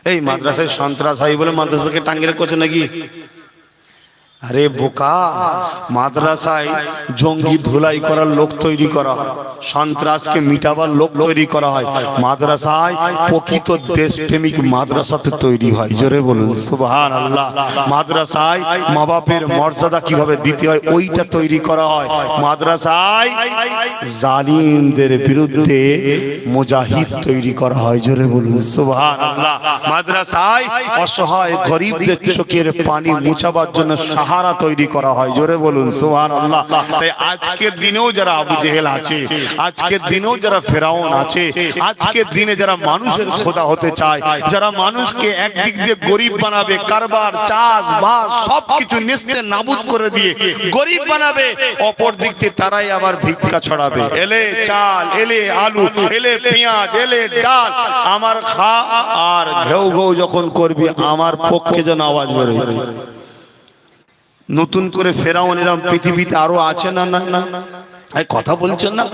এই মাদ্রাসায় সন্ত্রাস হয় বলে মাদ্রাসাকে টাঙ্গিয়ে রেখেছে নাকি? আরে বোকা, মাদ্রাসায় জঙ্গি ধুলাই করার লোক তৈরি করা হয়, সন্ত্রাসকে মিটাবার লোক তৈরি করা হয়। মাদ্রাসায় প্রকৃত দেশপ্রেমিক মাদ্রাসাতে তৈরি হয়, জোরে বলুন সুবহানাল্লাহ। মাদ্রাসায় মা বাপের মর্যাদা কিভাবে দিতে হয় ওইটা তৈরি করা হয়। মাদ্রাসায় জালিমদের বিরুদ্ধে মুজাহিদ তৈরি করা হয়, জোরে বলুন সুবহানাল্লাহ। মাদ্রাসায় অসহায় গরিবদের চোখের পানি মুছাবার জন্য সাহারা তৈরি করা হয়, জোরে বলুন সুবহানাল্লাহ। তাই আজকের দিনেও যারা আবু জেহেল আছে, আজকের দিনেও যারা ফেরাউন আছে, আজকের দিনে যারা মানুষের খোদা হতে চায়, যারা মানুষকে একদিক দিয়ে গরিব বানাবে, কারবার চাষ বাস সবকিছু নিস্তে নাবুদ করে দিয়ে গরিব বানাবে, অপর দিক দিয়ে তারাই আবার ভিক্ষা ছড়াবে। এলে চাল, এলে আলু, এলে পেঁয়াজ, এলে ডাল, আমার খা, আর ঘেউ ঘেউ যখন করবি আমার পক্ষে যেন আওয়াজ বেরোয়। নতুন করে ফেরাউন এরকম পৃথিবীতে আরো আছে না? না না কথা বলছেন না?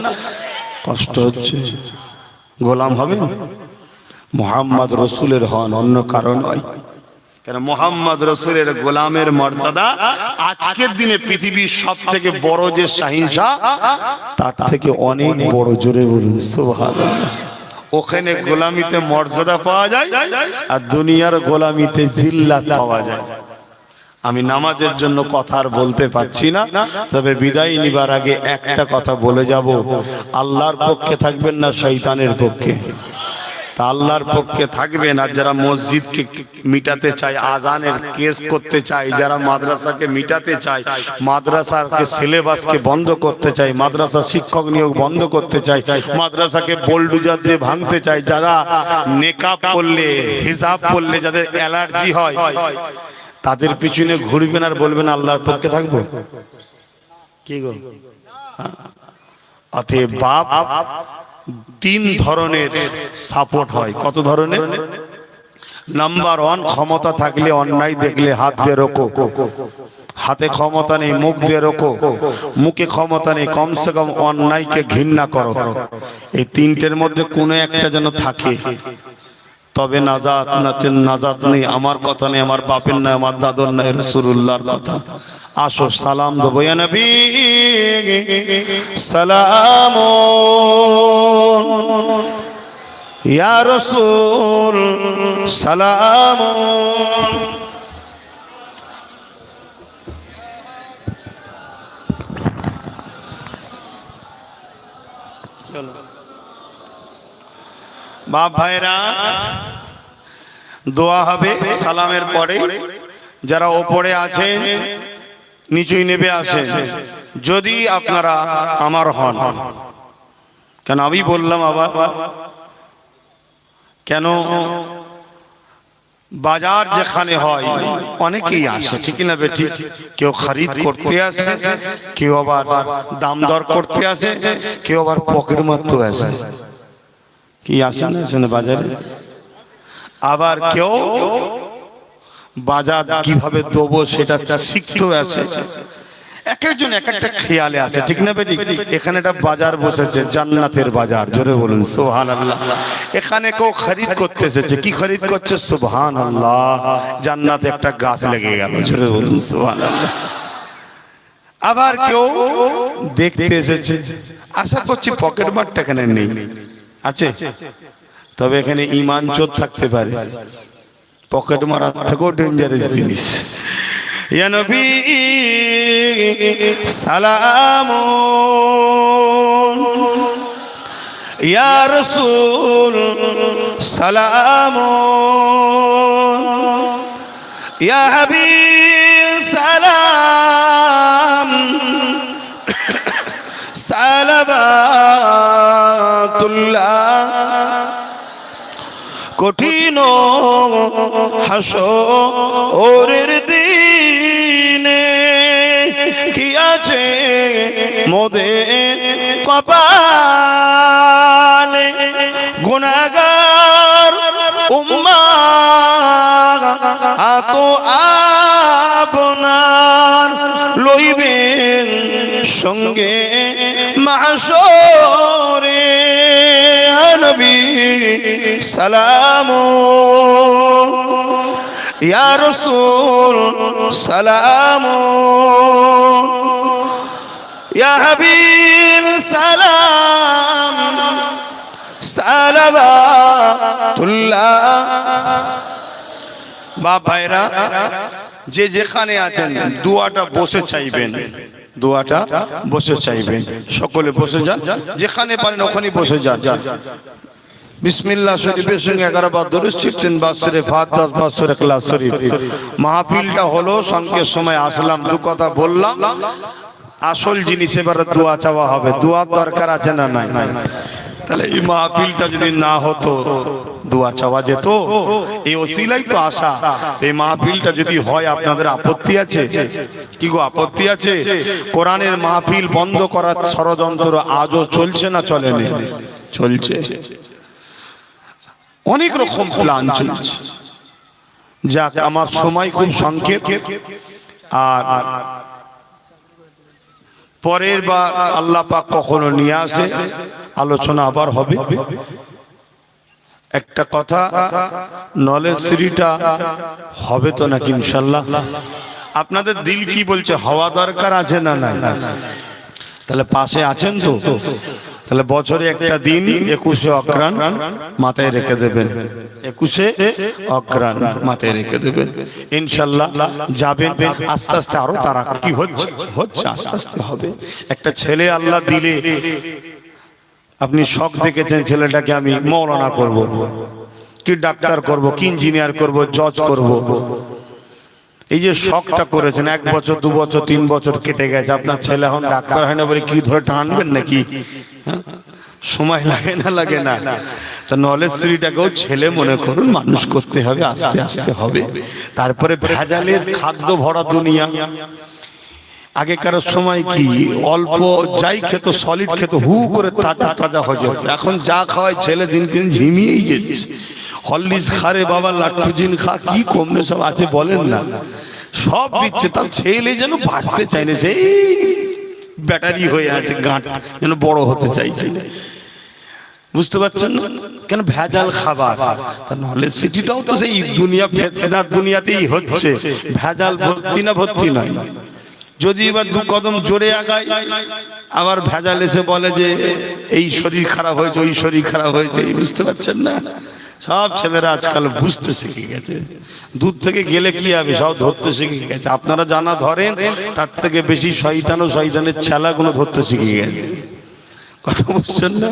কষ্ট হচ্ছে। গোলাম হবে মুহাম্মদ রাসূলের হন, অন্য কারণ নয়। কেন মুহাম্মদ রাসূলের গোলামের মর্যাদা আজকের দিনে পৃথিবীর সবথেকে বড় যে শাহিনশাহ তার থেকে অনেক বড়, জোরে বলুন সুবহানাল্লাহ। ওখানে গোলামিতে মর্যাদা পাওয়া যায় আর দুনিয়ার গোলামিতে জিল্লাত পাওয়া যায়। আমি নামাজের জন্য কথা আর বলতে পারছি না, তবে বিদায় নিবার আগে একটা কথা বলে যাব, আল্লাহর পক্ষে থাকবেন না শয়তানের পক্ষে? তা আল্লাহর পক্ষে থাকবেন। আর যারা মসজিদকে মিটাতে চায়, আজানের কেস করতে চায়, যারা মাদ্রাসাকে মিটাতে চায়, মাদ্রাসাকে সিলেবাসকে বন্ধ করতে চায়, মাদ্রাসা শিক্ষক নিয়োগ বন্ধ করতে চায়, মাদ্রাসাকে বোলডুজার দিয়ে ভাঙতে চায়, যারা নেকাব পরলে, হিজাব পরলে যাদের অ্যালার্জি হয়, তাদের পিছনে ঘুরবেন আর বলবেন আল্লাহর পক্ষে থাকবো। কি গো? অতএব বাপ তিন ধরনের সাপোর্ট হয়। কত ধরনের? নাম্বার 1, ক্ষমতা থাকলে অন্যায় দেখলে হাত দিয়ে রোকো। হাতে ক্ষমতা নেই, মুখ দিয়ে রোকো। মুখে ক্ষমতা নেই, কমসে কম অন্যায়কে ঘৃণা করো। এই তিনটের মধ্যে কোনো একটা যেন থাকে, তবে নাজাত। নাজাত নেই। আমার কথা নেই, আমার বাপের নাই, আমার দাদুর নাই, রাসূলুল্লাহর কথা। আসো সালাম দেবো। ইয়া নবী সালাম, ইয়া রাসূল সালাম। বাপ ভাইরা, দোয়া হবে সালামের পরে। যারা ওপরে আছেন নিচুই নেবে আসেন, যদি আপনারা আমার হন। কেন আমি বললাম আবার, কেন বাজার যেখানে হয় অনেকেই আসে, ঠিক না বেঠিক? কেউ খরিদ করতে আসে, কেউ আবার দাম দর করতে আসে, কেউ আবার পকেট মারতে আসে। কি আসে না আসে না বাজারে? আবার কেউ বাজার কিভাবে দেবো সেটা শিখতেও আছে। এক একজন এক একটা খেয়ালে আছে, ঠিক না বেঠিক? এখানে একটা বাজার বসেছে, জান্নাতের বাজার। জোরে বলুন সুবহানাল্লাহ। এখানে কেউ খরিদ করতে এসেছে। কি খরিদ করছে? সুবহানাল্লাহ, জান্নাতে একটা গাছ লেগে গেল। জোরে বলুন সুবহানাল্লাহ। আবার কেউ দেখতে এসেছে। আশা করছি পকেট মারটা এখানে নেই, আছে? তবে এখানে ঈমান চোর থাকতে পারে। পকেট মারার থেকেও ডেঞ্জারাস জিনিস। ইয়া নবী সালাম, ইয়া রাসূল সালাম, ইয়া হাবিব সালাম, সালাবাতুল্লাহ। কঠিন হাসরের দিনে কি আছে মোদের কপালে, গুনাহগার উম্মাহ তো আপনার লইবেন সঙ্গে মাহশরে। নবী সালাম, ইয়া রাসূল সালাম, ইয়া হাবিব সালাম, সালাবাতুল্লাহ। বাপ ভাইরা, যে যেখানে আছেন দোয়াটা বসে চাইবেন, দোয়াটা বসে চাইবেন। সকলে বসে যান, যেখানে পারেন ওখানেই বসে যান। বিসমিল্লাহ শরীফের সঙ্গে 11 বার দরুদ শিখছেন, বাসরে ফাতিহা, বাসরে ইখলাস শরীফ। মাহফিলটা হলো, সংকের সময় আসলাম, দু কথা বললাম। আসল জিনিস এবারে দোয়া চাওয়া হবে। দোয়ার দরকার আছে না নাই? তাহলে এই মাহফিলটা যদি না হতো দোয়া চাওয়া যেত। এই ওসিলাই তো আসা। এই মাহফিলটা যদি হয়, আপনাদের আপত্তি আছে? কি গো, আপত্তি আছে? কোরআনের মাহফিল বন্ধ করার ষড়যন্ত্র আজও চলছে না চলেনি? চলছে। অনেক রকম প্ল্যান চলছে। যাক, আমার সময় খুব সংক্ষেপ। আর পরের বার আল্লাহ পাক কখনো নিয়ে আসে, আলোচনা আবার হবে। একটা কথা, নলেজ সিরিটা হবে তো নাকি ইনশাল্লাহ? আপনাদের দিল কি বলছে? হওয়া দরকার আছে না নাই? তাহলে পাশে আছেন তো? তাহলে বছরে একটা দিন 21শে অগ্রাণ মাথায় রেখে দেবেন। 21শে অগ্রাণ মাথায় রেখে দেবেন, ইনশাল্লাহ যাবেন। আস্তে আস্তে আরো তারা কি হচ্ছে, আস্তে আস্তে হবে। একটা ছেলে আল্লাহ দিলে আপনি শখ দেখেছেন ছেলেটাকে আমি মৌলানা করব, কি ডাক্তার করব, কি ইঞ্জিনিয়ার করব, জজ করব। এই যে শখটা করেছেন, 1 বছর 2 বছর 3 বছর কেটে গেছে, আপনার ছেলে এখন ডাক্তার হয় না বলে কি ধরে টানবেন নাকি? সময় লাগে না, লাগে না? তা নলেজ শ্রীটাকেও ছেলে মনে করুন, মানুষ করতে হবে, আস্তে আস্তে হবে। তারপরে ভেজালের খাদ্য ভরা দুনিয়া। আগেকার সময় কি অল্প যাই খেত, সলিড খেত, হু করে তাজা তাজা হজম। এখন যা খাওয়ায় ছেলে দিন দিন ঝিমিয়েই যাচ্ছে। হরলিক্স খারে বাবা, লাট্টুজিন খা, কি কমনে সব আছে বলেন না, সব দিচ্ছে, তার ছেলে যেন বাড়তে চাই না, সেই ব্যাটারি হয়ে আছে, গাঁট যেন বড় হতে চাইছে। বুঝতে পারছেন না কেন? ভেজাল খাবার। নলেজ সিটিটাও তো সেই দুনিয়া, ফেতনার দুনিয়াতেই হচ্ছে। ভেজাল ভর্তি না ভর্তি নয়। যদি এবার 2 কদম জোরে আগায়, আবার ভেজাল এসে বলে যে এই শরীর খারাপ হয়েছে, ওই শরীর খারাপ হয়েছে। বুঝতে পারছেন না? সব ছেলেরা আজকাল বুঝতে শিখে গেছে। দূর থেকে গেলে কি হবে, সব ধরতে শিখে গেছে। আপনারা জানা ধরেন, তার থেকে বেশি শয়তান ও শয়তানের ছেলেগুলো ধরতে শিখে গেছে। কথা বুঝছেন না?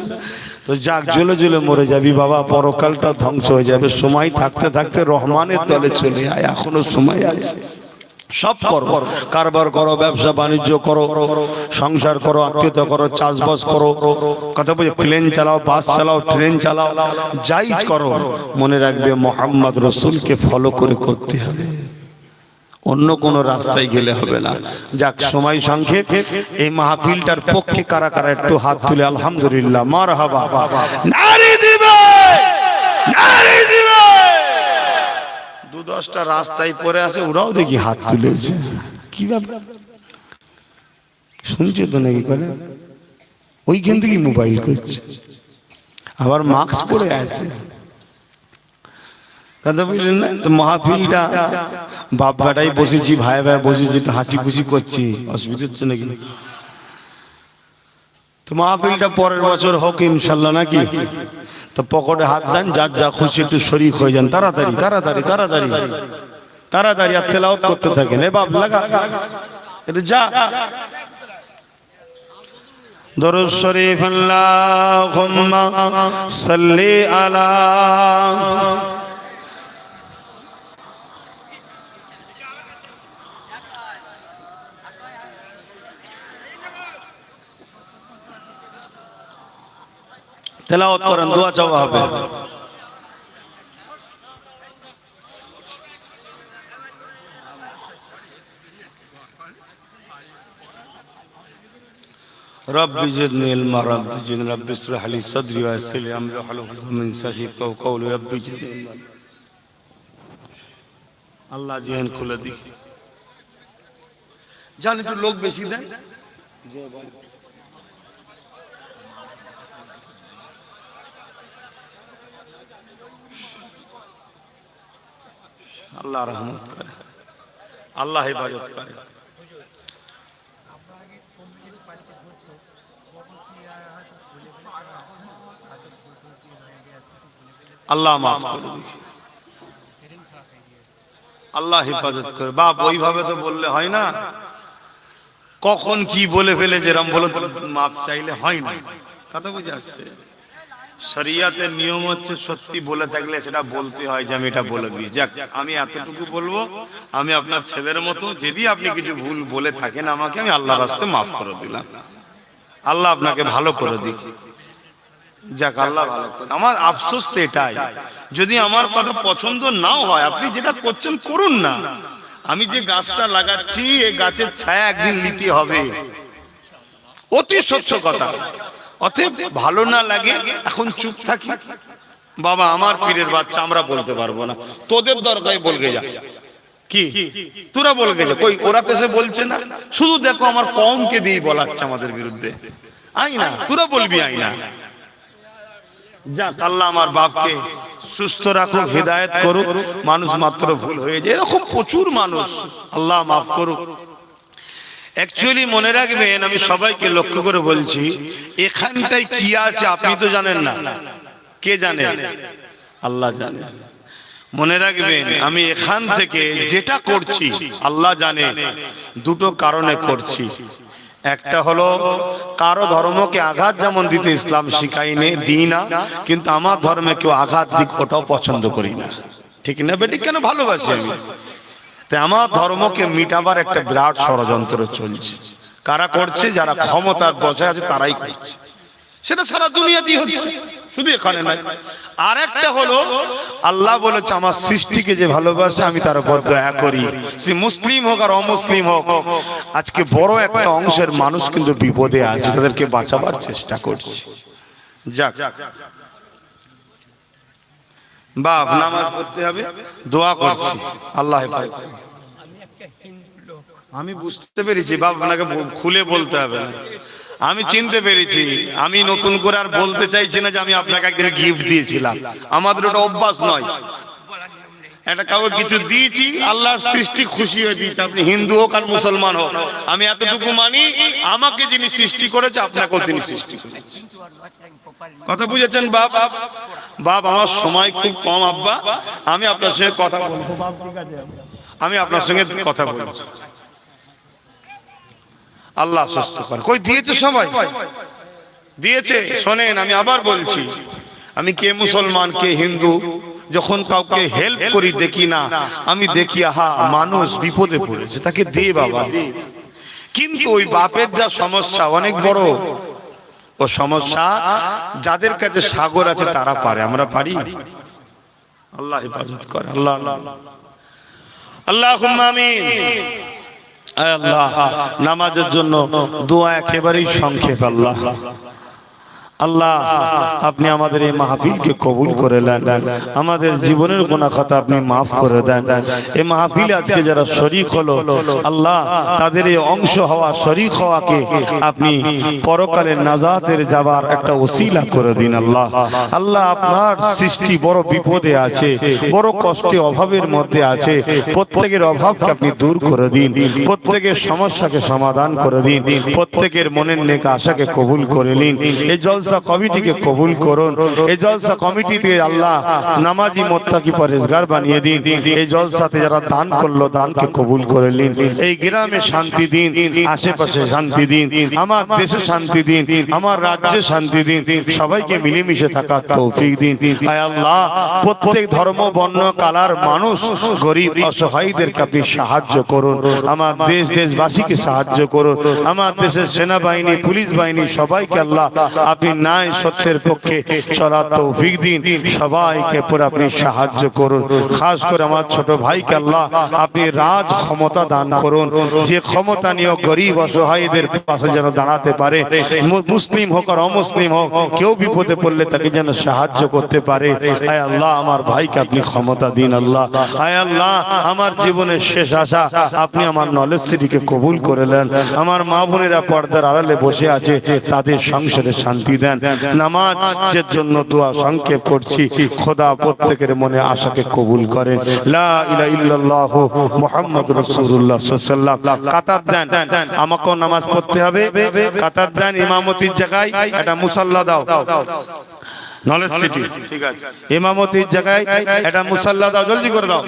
তো যাক, জ্বলে জ্বলে মরে যাবি বাবা, পরকালটা ধ্বংস হয়ে যাবে। সময় থাকতে থাকতে রহমানের দলে চলে আয়, এখনো সময় আছে। সব করো, কারবার করো, ব্যবসা বাণিজ্য করো, সংসার করো, আত্মীয়তা করো, চাষবাস করো, কথা বলে প্লেন চালাও, বাস চালাও, ট্রেন চালাও, যাই করো, মনে রাখবে মোহাম্মদ রসুলকে ফলো করে করতে হবে, অন্য কোন রাস্তায় গেলে হবে না। যাক, সময় সংক্ষেপ। এই মাহফিলটার পক্ষে কারা কারা একটু হাত তুলে আলহামদুলিল্লাহ, মারহাবা, নারী দিবে, নারী দিবে। 2-10টা রাস্তায় পড়ে আছে, ওরাও দেখি হাত তুলেছে। কি ব্যাপার শুনছে তো নাকি? করে ওইখান থেকে মোবাইল করছে, আবার মাস্ক পরে আছে। কথা বুঝলেন না? তো মাহফিলটা বাপ বেটাই বসেছি, ভাই ভাই বসেছি, হাসি খুশি করছি, অসুবিধা হচ্ছে নাকি? তো মাহফিলটা পরের বছর হোক ইনশাল্লাহ, নাকি? তো পকেটে হাত দেন, যার যা খুশি একটু শরীক হয়ে যান, তাড়াতাড়ি তাড়াতাড়ি তাড়াতাড়ি তাড়াতাড়ি, আর তেলাওয়াত করতে থাকেন। এ বাপ লাগা এটা যা। দরুদ শরীফ, আল্লাহুম্মা সাল্লি আলা। তেলাওয়াত করেন, দোয়া চাওয়া হবে। رب زدني علما رب زدني رب اشرح لي صدري ويسر لي امري واحلل عقدة من لساني يفقهوا قولي رب زدني علما। আল্লাহ জেহেন খুলে দিক। জান একটু লোক বেশি দেন। আল্লাহ রহমত করে, আল্লাহ হেফাজত করে। আল্লাহ মাফ করে দিক, আল্লাহ হেফাজত করে। বাপ ওইভাবে তো বললে হয় না, কখন কি বলে ফেলে, যেরকম বলে মাফ চাইলে হয় না। কথা বুঝে আসছে? শরিয়াতের নিয়ম হচ্ছে সত্যি বলে থাকলে সেটা বলতে হয়, যে আমি এটা বলে দিই। যাক, আমি এতটুকু বলবো, আমি আপনার ছেলের মতো, যদি আপনি কিছু ভুল বলে থাকেন আমাকে, আমি আল্লাহর রাস্তায় মাফ করে দিলাম। আল্লাহ আপনাকে ভালো করে দিক। যাক, আল্লাহ ভালো করে। আমার আফসোস তো এটাই, যদি আমার কথা পছন্দ নাও হয়, আপনি যেটা করছেন করুন না। আমি যে গাছটা লাগাচ্ছি, এই গাছের ছায়া একদিন নিতে হবে, অতি সত্য কথা। অতএব ভালো না লাগে এখন চুপ থাকি। বাবা আমার পীরের বাচ্চা, আমরা বলতে পারবো না, তোদের দরকার বলকে যা। কি তোরা বলকে যা? কই ওরা তো সে বলছে না, শুধু দেখো আমার কওমকে দিয়ে বলাচ্ছে আমাদের বিরুদ্ধে। আই না, তোরা বলবি আই না। যাক, আল্লাহ আমার বাপকে সুস্থ রাখুক, হিদায়াত করুক। মানুষ মাত্র ভুল হয়ে যায়, এরকম প্রচুর মানুষ, আল্লাহ মাফ করুক। অ্যাকচুয়ালি মনে রাখবেন, আমি সবাইকে লক্ষ্য করে বলছি, এখানটায় কি আছে আপনি তো জানেন না। কে জানে? আল্লাহ জানে। মনে রাখবেন, আমি এখান থেকে যেটা করছি আল্লাহ জানে, দুটো কারণে করছি। একটা হলো কারো ধর্মকে আঘাত যেমন দিতে ইসলাম শিখাইনি, দিই না, কিন্তু আমার ধর্মে কেউ আঘাত দিক ওটাও পছন্দ করি না। ঠিক না বেটি? কেন? ভালোবাসি আমি। তাই আমার ধর্মকে মিটাবার একটা বিরাট ষড়যন্ত্র চলছে। কারা করছে? যারা ক্ষমতার বসে আছে তারাই করছে। সেটা সারা দুনিয়াতেই হচ্ছে, শুধু এখানে নয়। আর একটা হলো আল্লাহ বলেছে আমার সৃষ্টিকে যে ভালোবাসে আমি তার উপর দয়া করি, সে মুসলিম হোক আর অমুসলিম হোক। আজকে বড় একটা অংশের মানুষ কিন্তু বিপদে আছে, তাদেরকে বাঁচাবার চেষ্টা করছে। যাক বাপ, নামাজ পড়তে হবে, দোয়া করছি আল্লাহ হেফাজত। আমি বুঝতে পেরেছি বাপ, আপনাকে খুলে বলতে হবে না, আমি চিনতে পেরেছি। আমি নতুন করে আর বলতে চাইছি না যে আমি আপনাকে একদিন গিফট দিয়েছিলাম, আমাদের ওটা অভ্যাস নয়। একটা কাউকে কিছু দিয়েছি, আল্লাহর সৃষ্টি খুশি হয়ে দিয়েছে, আপনি হিন্দু হোক আর মুসলমান হোক। আমি এতটুকু মানি, আমাকে যিনি সৃষ্টি করেছে আপনাকেও তিনি সৃষ্টি করেছে। কথা বুঝেছেন বাপ? বাপ আমার সময় খুব কম আব্বা, আমি আপনার সঙ্গে কথা বলবো। আমি আপনার সঙ্গে কথা বলবো। আল্লাহ সুস্থ করে। কই দিয়েছে? সবাই দিয়েছে। শোনেন, আমি আবার বলছি, আমি কে মুসলমান কে হিন্দু, যখন কাউকে হেল্প করি দেখি না, আমি দেখি আহা মানুষ বিপদে পড়েছে, তাকে দে বাবা দে। কিন্তু ওই বাপের যা সমস্যা অনেক বড়, ও সমস্যা যাদের কাছে সাগর আছে তারা পারে, আমরা পারি? আল্লাহ হেফাজত করে। আল্লাহ আল্লাহুম্মা আমিন। আল্লাহ নামাজের জন্য দোয়া একেবারেই সংক্ষেপ। আল্লাহ আল্লাহ আপনি আমাদের এই মাহফিলকে কবুল করে নেন, আমাদের জীবনের গুনাহ খাতা আপনি মাফ করে দেন। এই মাহফিলে আজকে যারা শরীক হলো আল্লাহ, তাদের এই অংশ হওয়া শরীক হওয়াকে আপনি পরকালের নাজাতের যাবার একটা ওসিলা করে দিন। আল্লাহ আল্লাহ আপনার সৃষ্টি বড় বিপদে আছে, বড় কষ্টে অভাবের মধ্যে আছে, প্রত্যেকের অভাবকে আপনি দূর করে দিন, প্রত্যেকের সমস্যাকে সমাধান করে দিন, প্রত্যেকের মনের নেক আশাকে কবুল করে নিন। এই জলসা কমিটিকে কবুল করুন। এই জলসা কমিটিতে আল্লাহ নামাজি মুত্তাকি পরেজগার বানিয়ে দিন। এই জলসাতে যারা দান করলো দানকে কবুল করে নিন। এই গ্রামে শান্তি দিন, আশেপাশে শান্তি দিন, আমার দেশে শান্তি দিন, আমার রাজ্যে শান্তি দিন, সবাইকে মিলেমিশে থাকার তৌফিক দিন। আয় আল্লাহ প্রত্যেক ধর্ম বর্ণ কালার মানুষ গরিব অসহায়দেরকে আপনি সাহায্য করুন। আমার দেশবাসীকে সাহায্য করুন। আমার দেশের সেনাবাহিনী পুলিশ বাহিনী সবাইকে আল্লাহ আপনি ন্যায় সত্যের পক্ষে চলার তৌফিক দিন। সবাইকে পুরো আপনি সাহায্য করুন। খাস করে আমার ছোট ভাইকে আল্লাহ আপনি রাজ ক্ষমতা দান করুন, যে ক্ষমতা নিয়ে গরিব অসহায়দের পাশে যেন দাঁড়াতে পারে, মুসলিম হোক আর অমুসলিম হোক, কেউ বিপদে পড়লে তাকে যেন সাহায্য করতে পারে। আয় আল্লাহ আমার ভাইকে আপনি ক্ষমতা দিন। আল্লাহ আয় আল্লাহ আমার জীবনের শেষ আশা আপনি আমার নলেজ সিটিকে কবুল করে নেন। আমার মা বোনেরা পর্দার আড়ালে বসে আছে, তাদের সংসারে শান্তি দেন। নামাজের জন্য দোয়া সংক্ষেপ করছি, খোদা প্রত্যেকের মনে আশাকে কবুল করেন। লা ইলাহা ইল্লাল্লাহ মুহাম্মাদুর রাসূলুল্লাহ সাল্লাল্লাহু আলাইহি ওয়াসাল্লাম। কাতার দেন, আমাকেও নামাজ পড়তে হবে। কাতার দেন, ইমামতির জায়গায় একটা মুসাল্লা দাও। নলেজ সিটি ঠিক আছে, ইমামতির জায়গায় একটা মুসাল্লা দাও, জলদি করে দাও।